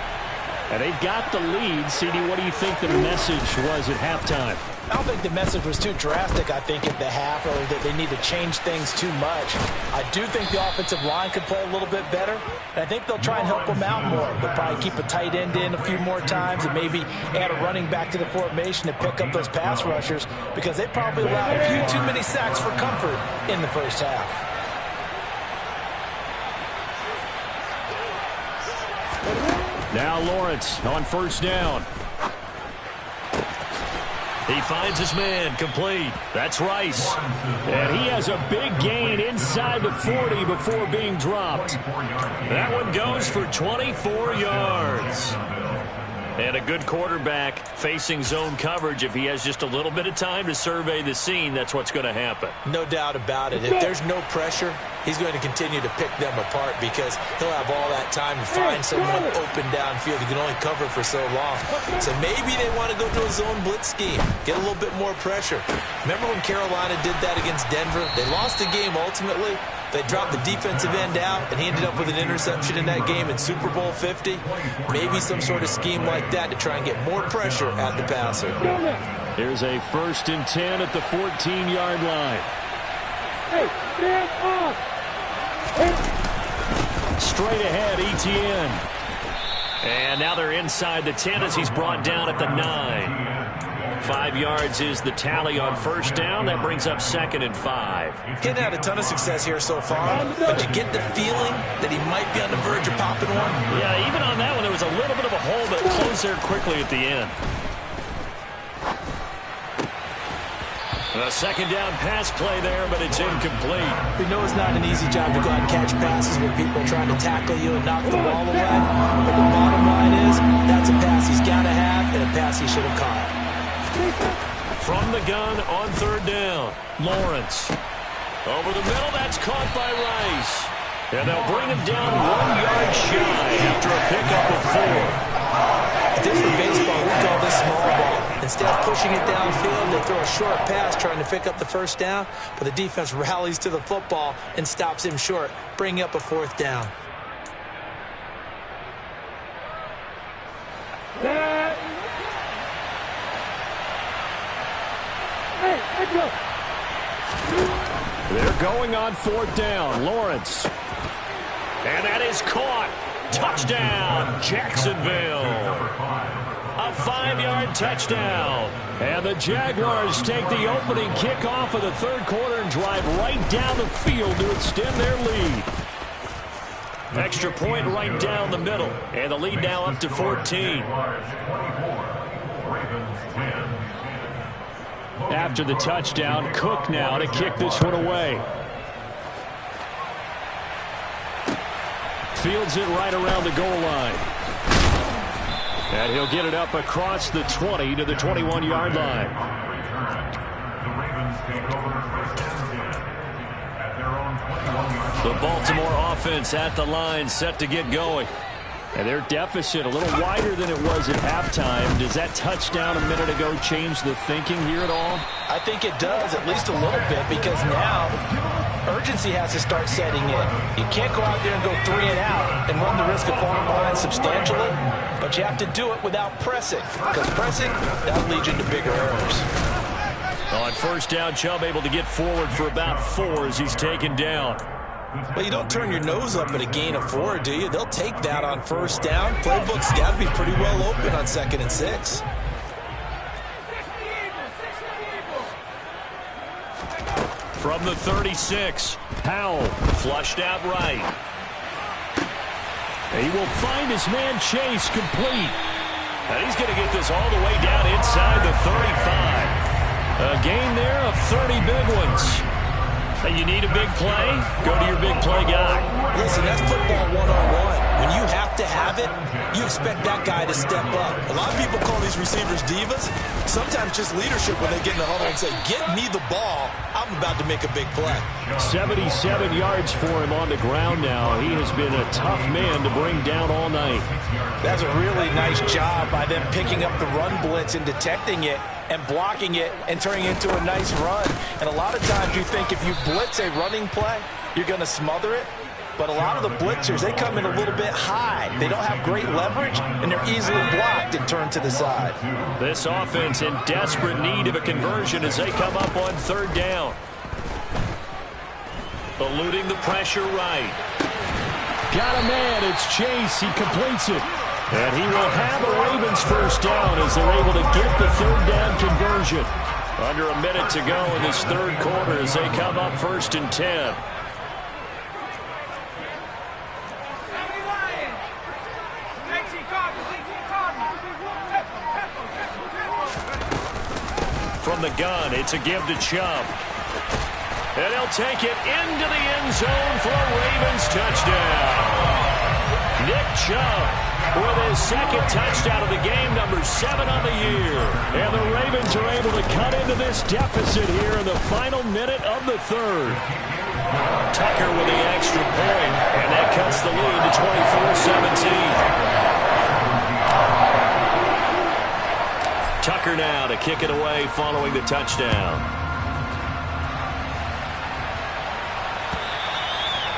And they've got the lead. CD, what do you think the message was at halftime? I don't think the message was too drastic, I think, at the half, or that they need to change things too much. I do think the offensive line could play a little bit better, and I think they'll try and help them out more. They'll probably keep a tight end in a few more times and maybe add a running back to the formation to pick up those pass rushers, because they probably allowed a few too many sacks for comfort in the first half. Now Lawrence on first down. He finds his man, complete. That's Rice. And he has a big gain inside the 40 before being dropped. That one goes for 24 yards. And a good quarterback facing zone coverage. If he has just a little bit of time to survey the scene, that's what's going to happen. No doubt about it. If there's no pressure, he's going to continue to pick them apart because he'll have all that time to find someone open downfield. He can only cover for so long. So maybe they want to go to a zone blitz scheme, get a little bit more pressure. Remember when Carolina did that against Denver? They lost the game ultimately. They dropped the defensive end out, and he ended up with an interception in that game in Super Bowl 50. Maybe some sort of scheme like that to try and get more pressure at the passer. Here's a 1st and 10 at the 14-yard line. Hey, stand up! Straight ahead, Etienne. And now they're inside the 10 as he's brought down at the 9. 5 yards is the tally on first down. That brings up 2nd and 5. He's had a ton of success here so far, but you get the feeling that he might be on the verge of popping one. Yeah, even on that one, there was a little bit of a hole, but closed there quickly at the end. A second down pass play there, but it's incomplete. We know it's not an easy job to go out and catch passes when people are trying to tackle you and knock the ball away. But the bottom line is, that's a pass he's got to have and a pass pass he should have caught. From the gun on third down, Lawrence. Over the middle, that's caught by Rice. And they'll bring him down 1 yard shy after a pickup of 4. If this were baseball, we call this small ball. Instead of pushing it downfield, they throw a short pass trying to pick up the first down, but the defense rallies to the football and stops him short, bringing up a 4th down. They're going on 4th down. Lawrence. And that is caught. Touchdown, Jacksonville. A 5-yard touchdown. And the Jaguars take the opening kickoff of the third quarter and drive right down the field to extend their lead. Extra point right down the middle. And the lead now up to 14. After the touchdown, Cook now to kick this one away. Fields it right around the goal line. And he'll get it up across the 20 to the 21-yard line. The Baltimore offense at the line, set to get going. And their deficit a little wider than it was at halftime. Does that touchdown a minute ago change the thinking here at all? I think it does, at least a little bit, because now urgency has to start setting in. You can't go out there and go 3 and out and run the risk of falling behind substantially, but you have to do it without pressing, because pressing, that'll lead you into bigger errors. On first down, Chubb able to get forward for about 4 as he's taken down. Well, you don't turn your nose up at a gain of 4, do you? They'll take that on first down. Playbook's got to be pretty well open on 2nd and 6. From the 36, Howell flushed out right. He will find his man Chase complete. And he's going to get this all the way down inside the 35. A gain there of 30 big ones. Hey, you need a big play? Go to your big play guy. Listen, that's football 1-on-1. When you have to have it, you expect that guy to step up. A lot of people call these receivers divas. Sometimes just leadership when they get in the huddle and say, get me the ball. I'm about to make a big play. 77 yards for him on the ground now. He has been a tough man to bring down all night. That's a really nice job by them picking up the run blitz and detecting it and blocking it and turning it into a nice run. And a lot of times you think if you blitz a running play, you're going to smother it. But a lot of the blitzers, they come in a little bit high. They don't have great leverage, and they're easily blocked and turned to the side. This offense in desperate need of a conversion as they come up on third down. Eluding the pressure right. Got a man. It's Chase. He completes it. And he will have a Ravens first down as they're able to get the third down conversion. Under a minute to go in this third quarter as they come up 1st and 10. From the gun, it's a give to Chubb. And he'll take it into the end zone for a Ravens touchdown. Nick Chubb with his 2nd touchdown of the game, number 7 on the year. And the Ravens are able to cut into this deficit here in the final minute of the third. Tucker with the extra point, and that cuts the lead to 24-17. Tucker now to kick it away following the touchdown.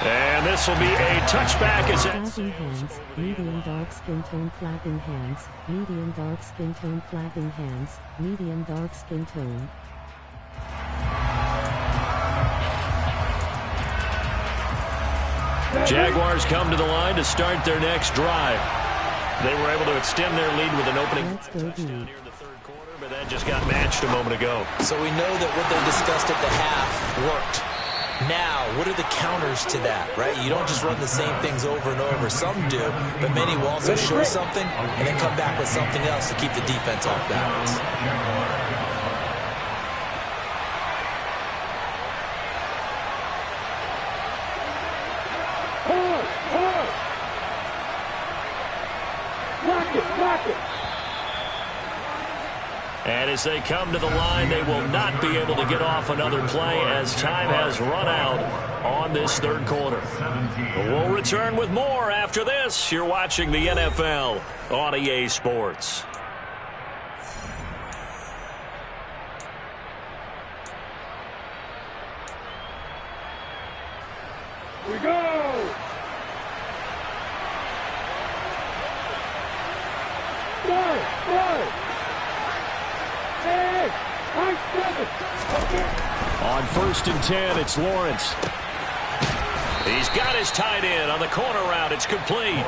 And this will be a touchback. Flapping hands, medium dark skin tone, flapping hands, medium dark skin tone, flapping hands, medium dark skin tone. Jaguars come to the line to start their next drive. They were able to extend their lead with an opening touchdown here in the third quarter, but that just got matched a moment ago. So we know that what they discussed at the half worked. Now, what are the counters to that, right? You don't just run the same things over and over. Some do, but many will also show something and then come back with something else to keep the defense off balance. Block it, block it. And as they come to the line, they will not be able to get off another play as time has run out on this third quarter. We'll return with more after this. You're watching the NFL on EA Sports. We go! Go! Hey! On 1st and 10, it's Lawrence. He's got his tight end on the corner route. It's complete.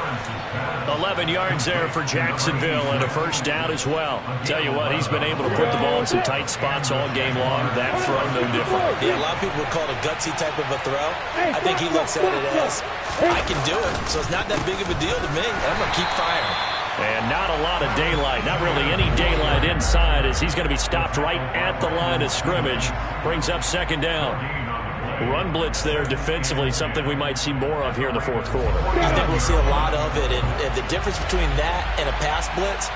11 yards there for Jacksonville and a first down as well. Tell you what, he's been able to put the ball in some tight spots all game long. That throw, no different. Yeah, a lot of people would call it a gutsy type of a throw. I think he looks at it as, I can do it, so it's not that big of a deal to me. I'm going to keep firing. And not a lot of daylight, not really any daylight inside as he's going to be stopped right at the line of scrimmage. Brings up second down. Run blitz there defensively, something we might see more of here in the fourth quarter. I think we'll see a lot of it, and the difference between that and a pass blitz,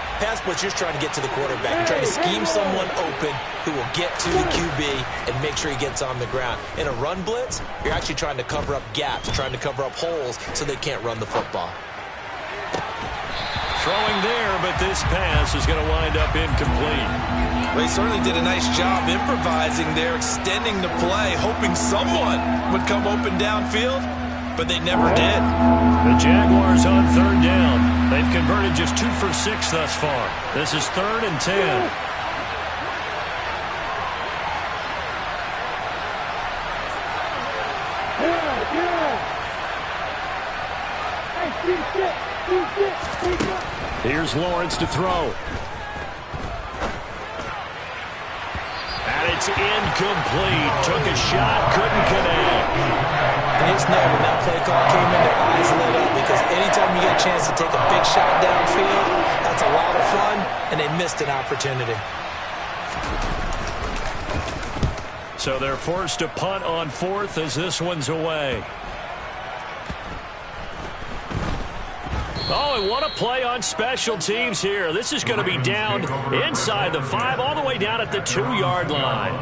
you're just trying to get to the quarterback. You're trying to scheme someone open who will get to the QB and make sure he gets on the ground. In a run blitz, you're actually trying to cover up gaps, trying to cover up holes so they can't run the football. Throwing there, but this pass is going to wind up incomplete. Well, he certainly did a nice job improvising there, extending the play, hoping someone would come open downfield, but they never did. The Jaguars on third down. They've converted just 2 for 6 thus far. This is 3rd and 10. Here's Lawrence to throw. And it's incomplete. Took a shot, couldn't connect. And it's know when that play call came in, their eyes lit up because anytime you get a chance to take a big shot downfield, that's a lot of fun, and they missed an opportunity. So they're forced to punt on 4th as this one's away. Oh, and what a play on special teams here. This is going to be down inside the 5, all the way down at the 2-yard line.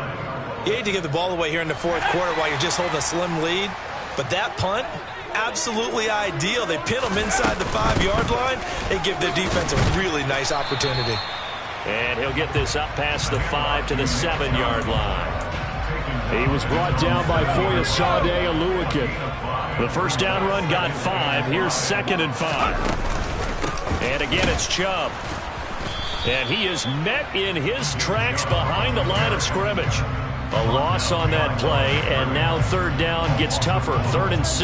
You hate to give the ball away here in the fourth quarter while you're just holding a slim lead, but that punt, absolutely ideal. They pin them inside the 5-yard line. They give their defense a really nice opportunity. And he'll get this up past the 5 to the 7-yard line. He was brought down by Foyesade Aluakin. The first down run got 5. Here's 2nd and 5. And again, it's Chubb. And he is met in his tracks behind the line of scrimmage. A loss on that play, and now third down gets tougher. 3rd and 6.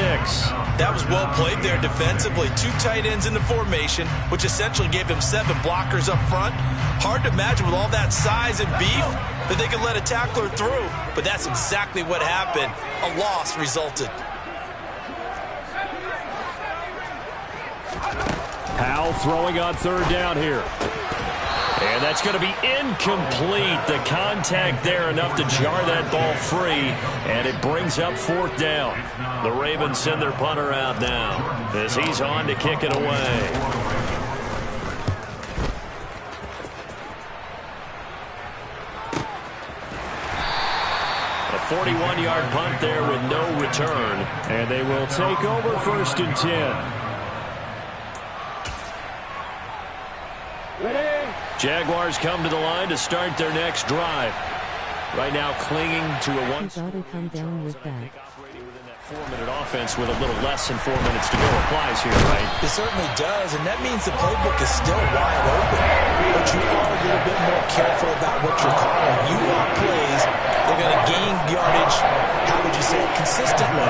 That was well played there defensively. 2 tight ends in the formation, which essentially gave them 7 blockers up front. Hard to imagine with all that size and beef that they could let a tackler through, but that's exactly what happened. A loss resulted. Powell throwing on third down here. And that's going to be incomplete. The contact there enough to jar that ball free, and it brings up 4th down. The Ravens send their punter out now as he's on to kick it away. A 41-yard punt there with no return, and they will take over 1st and 10. Jaguars come to the line to start their next drive. Right now clinging to a one. You gotta come down with that. 4-minute offense with a little less than 4 minutes to go applies here, right? It certainly does, and that means the playbook is still wide open. But you are a little bit more careful about what you're calling. You want plays, they're going to gain yardage, how would you say it, consistently,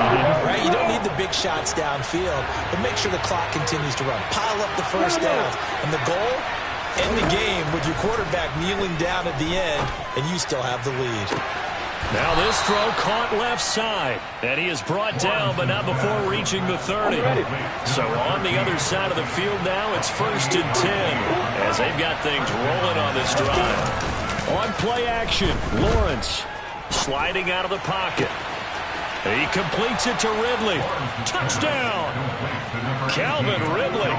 right? You don't need the big shots downfield, but make sure the clock continues to run. Pile up the first downs, and the goal, end the game with your quarterback kneeling down at the end, and you still have the lead. Now this throw caught left side, and he is brought down, but not before reaching the 30. So on the other side of the field now, it's 1st and 10, as they've got things rolling on this drive. On play action, Lawrence sliding out of the pocket. He completes it to Ridley. Touchdown! Calvin Ridley,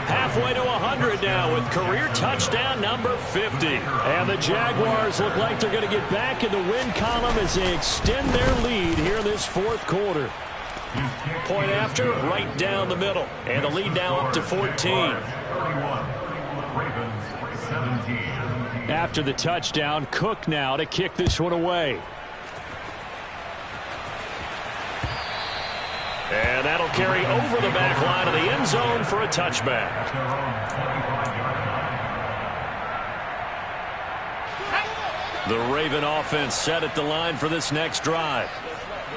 halfway to 100 now with career touchdown number 50. And the Jaguars look like they're going to get back in the win column as they extend their lead here in this fourth quarter. Point after, right down the middle. And the lead now up to 14. After the touchdown, Cook now to kick this one away. And that'll carry over the back line of the end zone for a touchback. The Raven offense set at the line for this next drive.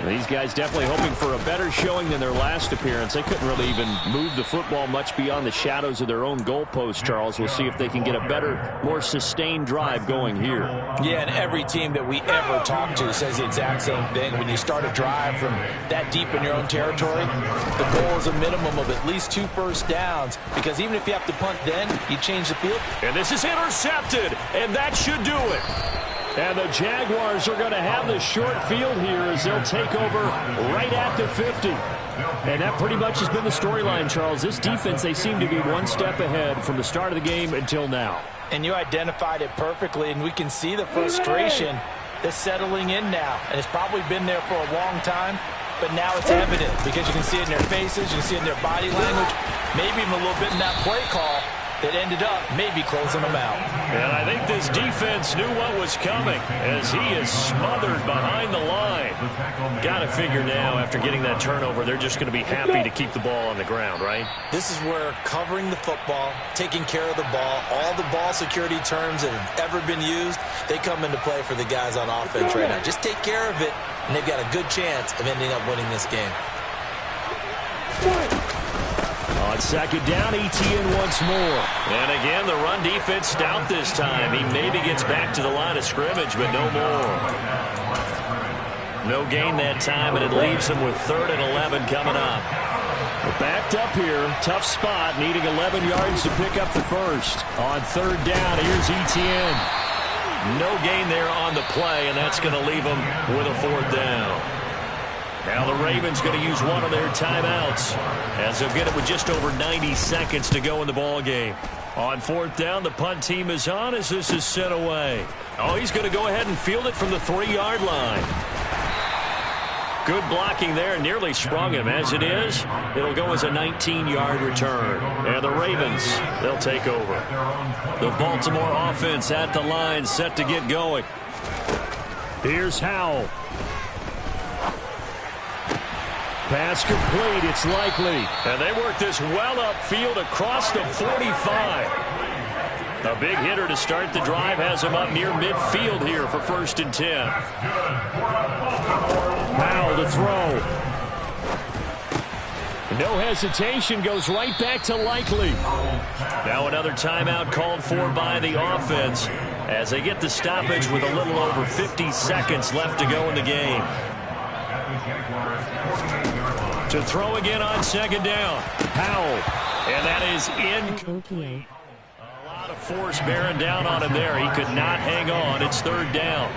These guys definitely hoping for a better showing than their last appearance. They couldn't really even move the football much beyond the shadows of their own goalpost, Charles. We'll see if they can get a better, more sustained drive going here. Yeah, and every team that we ever talk to says the exact same thing. When you start a drive from that deep in your own territory, the goal is a minimum of at least 2 first downs, because even if you have to punt then, you change the field. And this is intercepted, and that should do it. And the Jaguars are going to have the short field here as they'll take over right at the 50. And that pretty much has been the storyline, Charles. This defense, they seem to be one step ahead from the start of the game until now. And you identified it perfectly, and we can see the frustration that's settling in now. And it's probably been there for a long time, but now it's evident because you can see it in their faces, you can see it in their body language, maybe even a little bit in that play call that ended up maybe closing them out. And I think this defense knew what was coming as he is smothered behind the line. Got to figure now after getting that turnover, they're just going to be happy to keep the ball on the ground, right? This is where covering the football, taking care of the ball, all the ball security terms that have ever been used, they come into play for the guys on offense right now. Just take care of it, and they've got a good chance of ending up winning this game. On second down, Etienne once more. And again, the run defense stout this time. He maybe gets back to the line of scrimmage, but no more. No gain that time, and it leaves him with 3rd and 11 coming up. We're backed up here. Tough spot, needing 11 yards to pick up the first. On 3rd down, here's Etienne. No gain there on the play, and that's going to leave him with a 4th down. Now the Ravens going to use one of their timeouts as they'll get it with just over 90 seconds to go in the ball game. On 4th down, the punt team is on as this is sent away. Oh, he's going to go ahead and field it from the 3-yard line. Good blocking there, nearly sprung him. As it is, it'll go as a 19-yard return. And the Ravens, they'll take over. The Baltimore offense at the line, set to get going. Here's Howell. Pass complete, it's Likely. And they work this well upfield across the 45. A big hitter to start the drive has him up near midfield here for 1st and 10. Powell to throw. No hesitation, goes right back to Likely. Now another timeout called for by the offense as they get the stoppage with a little over 50 seconds left to go in the game. To throw again on 2nd down. Powell. And that is in. A lot of force bearing down on him there. He could not hang on. It's 3rd down.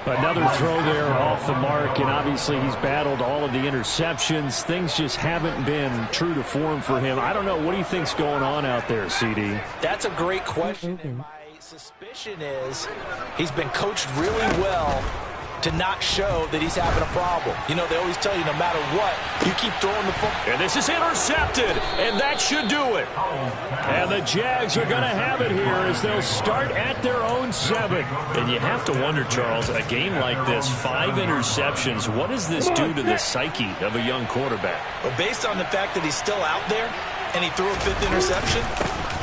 Another throw there off the mark, and obviously he's battled all of the interceptions. Things just haven't been true to form for him. I don't know. What do you think's going on out there, CD? That's a great question. And my suspicion is he's been coached really well to not show that he's having a problem. You know, they always tell you no matter what, you keep throwing the football. And this is intercepted, and that should do it. And the Jags are going to have it here as they'll start at their own 7. And you have to wonder, Charles, a game like this, 5 interceptions, what does this do to the psyche of a young quarterback? Well, based on the fact that he's still out there and he threw a 5th interception,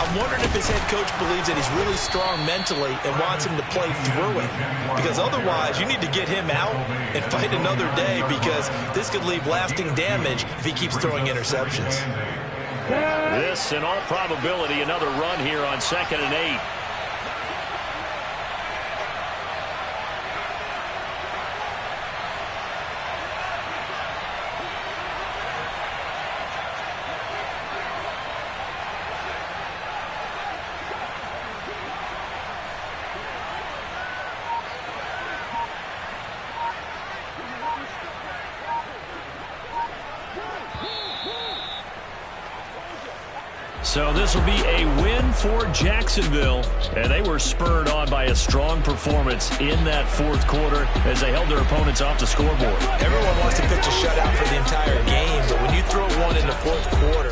I'm wondering if his head coach believes that he's really strong mentally and wants him to play through it. Because otherwise, you need to get him out and fight another day, because this could leave lasting damage if he keeps throwing interceptions. This, in all probability, another run here on 2nd and 8. So this will be a win for Jacksonville, and they were spurred on by a strong performance in that fourth quarter as they held their opponents off the scoreboard. Everyone wants to pitch a shutout for the entire game, but when you throw one in the fourth quarter,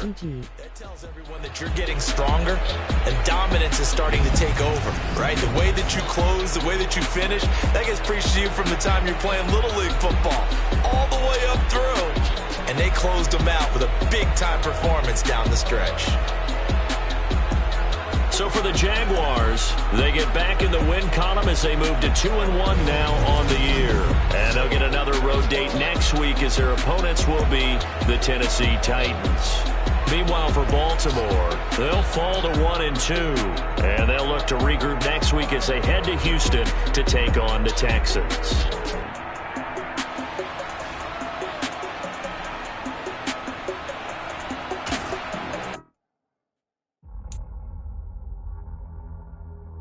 that tells everyone that you're getting stronger and dominance is starting to take over, right? The way that you close, the way that you finish, that gets preached to you from the time you're playing Little League football all the way up through. And they closed them out with a big-time performance down the stretch. So for the Jaguars, they get back in the win column as they move to 2-1 now on the year. And they'll get another road date next week as their opponents will be the Tennessee Titans. Meanwhile, for Baltimore, they'll fall to 1-2. And they'll look to regroup next week as they head to Houston to take on the Texans.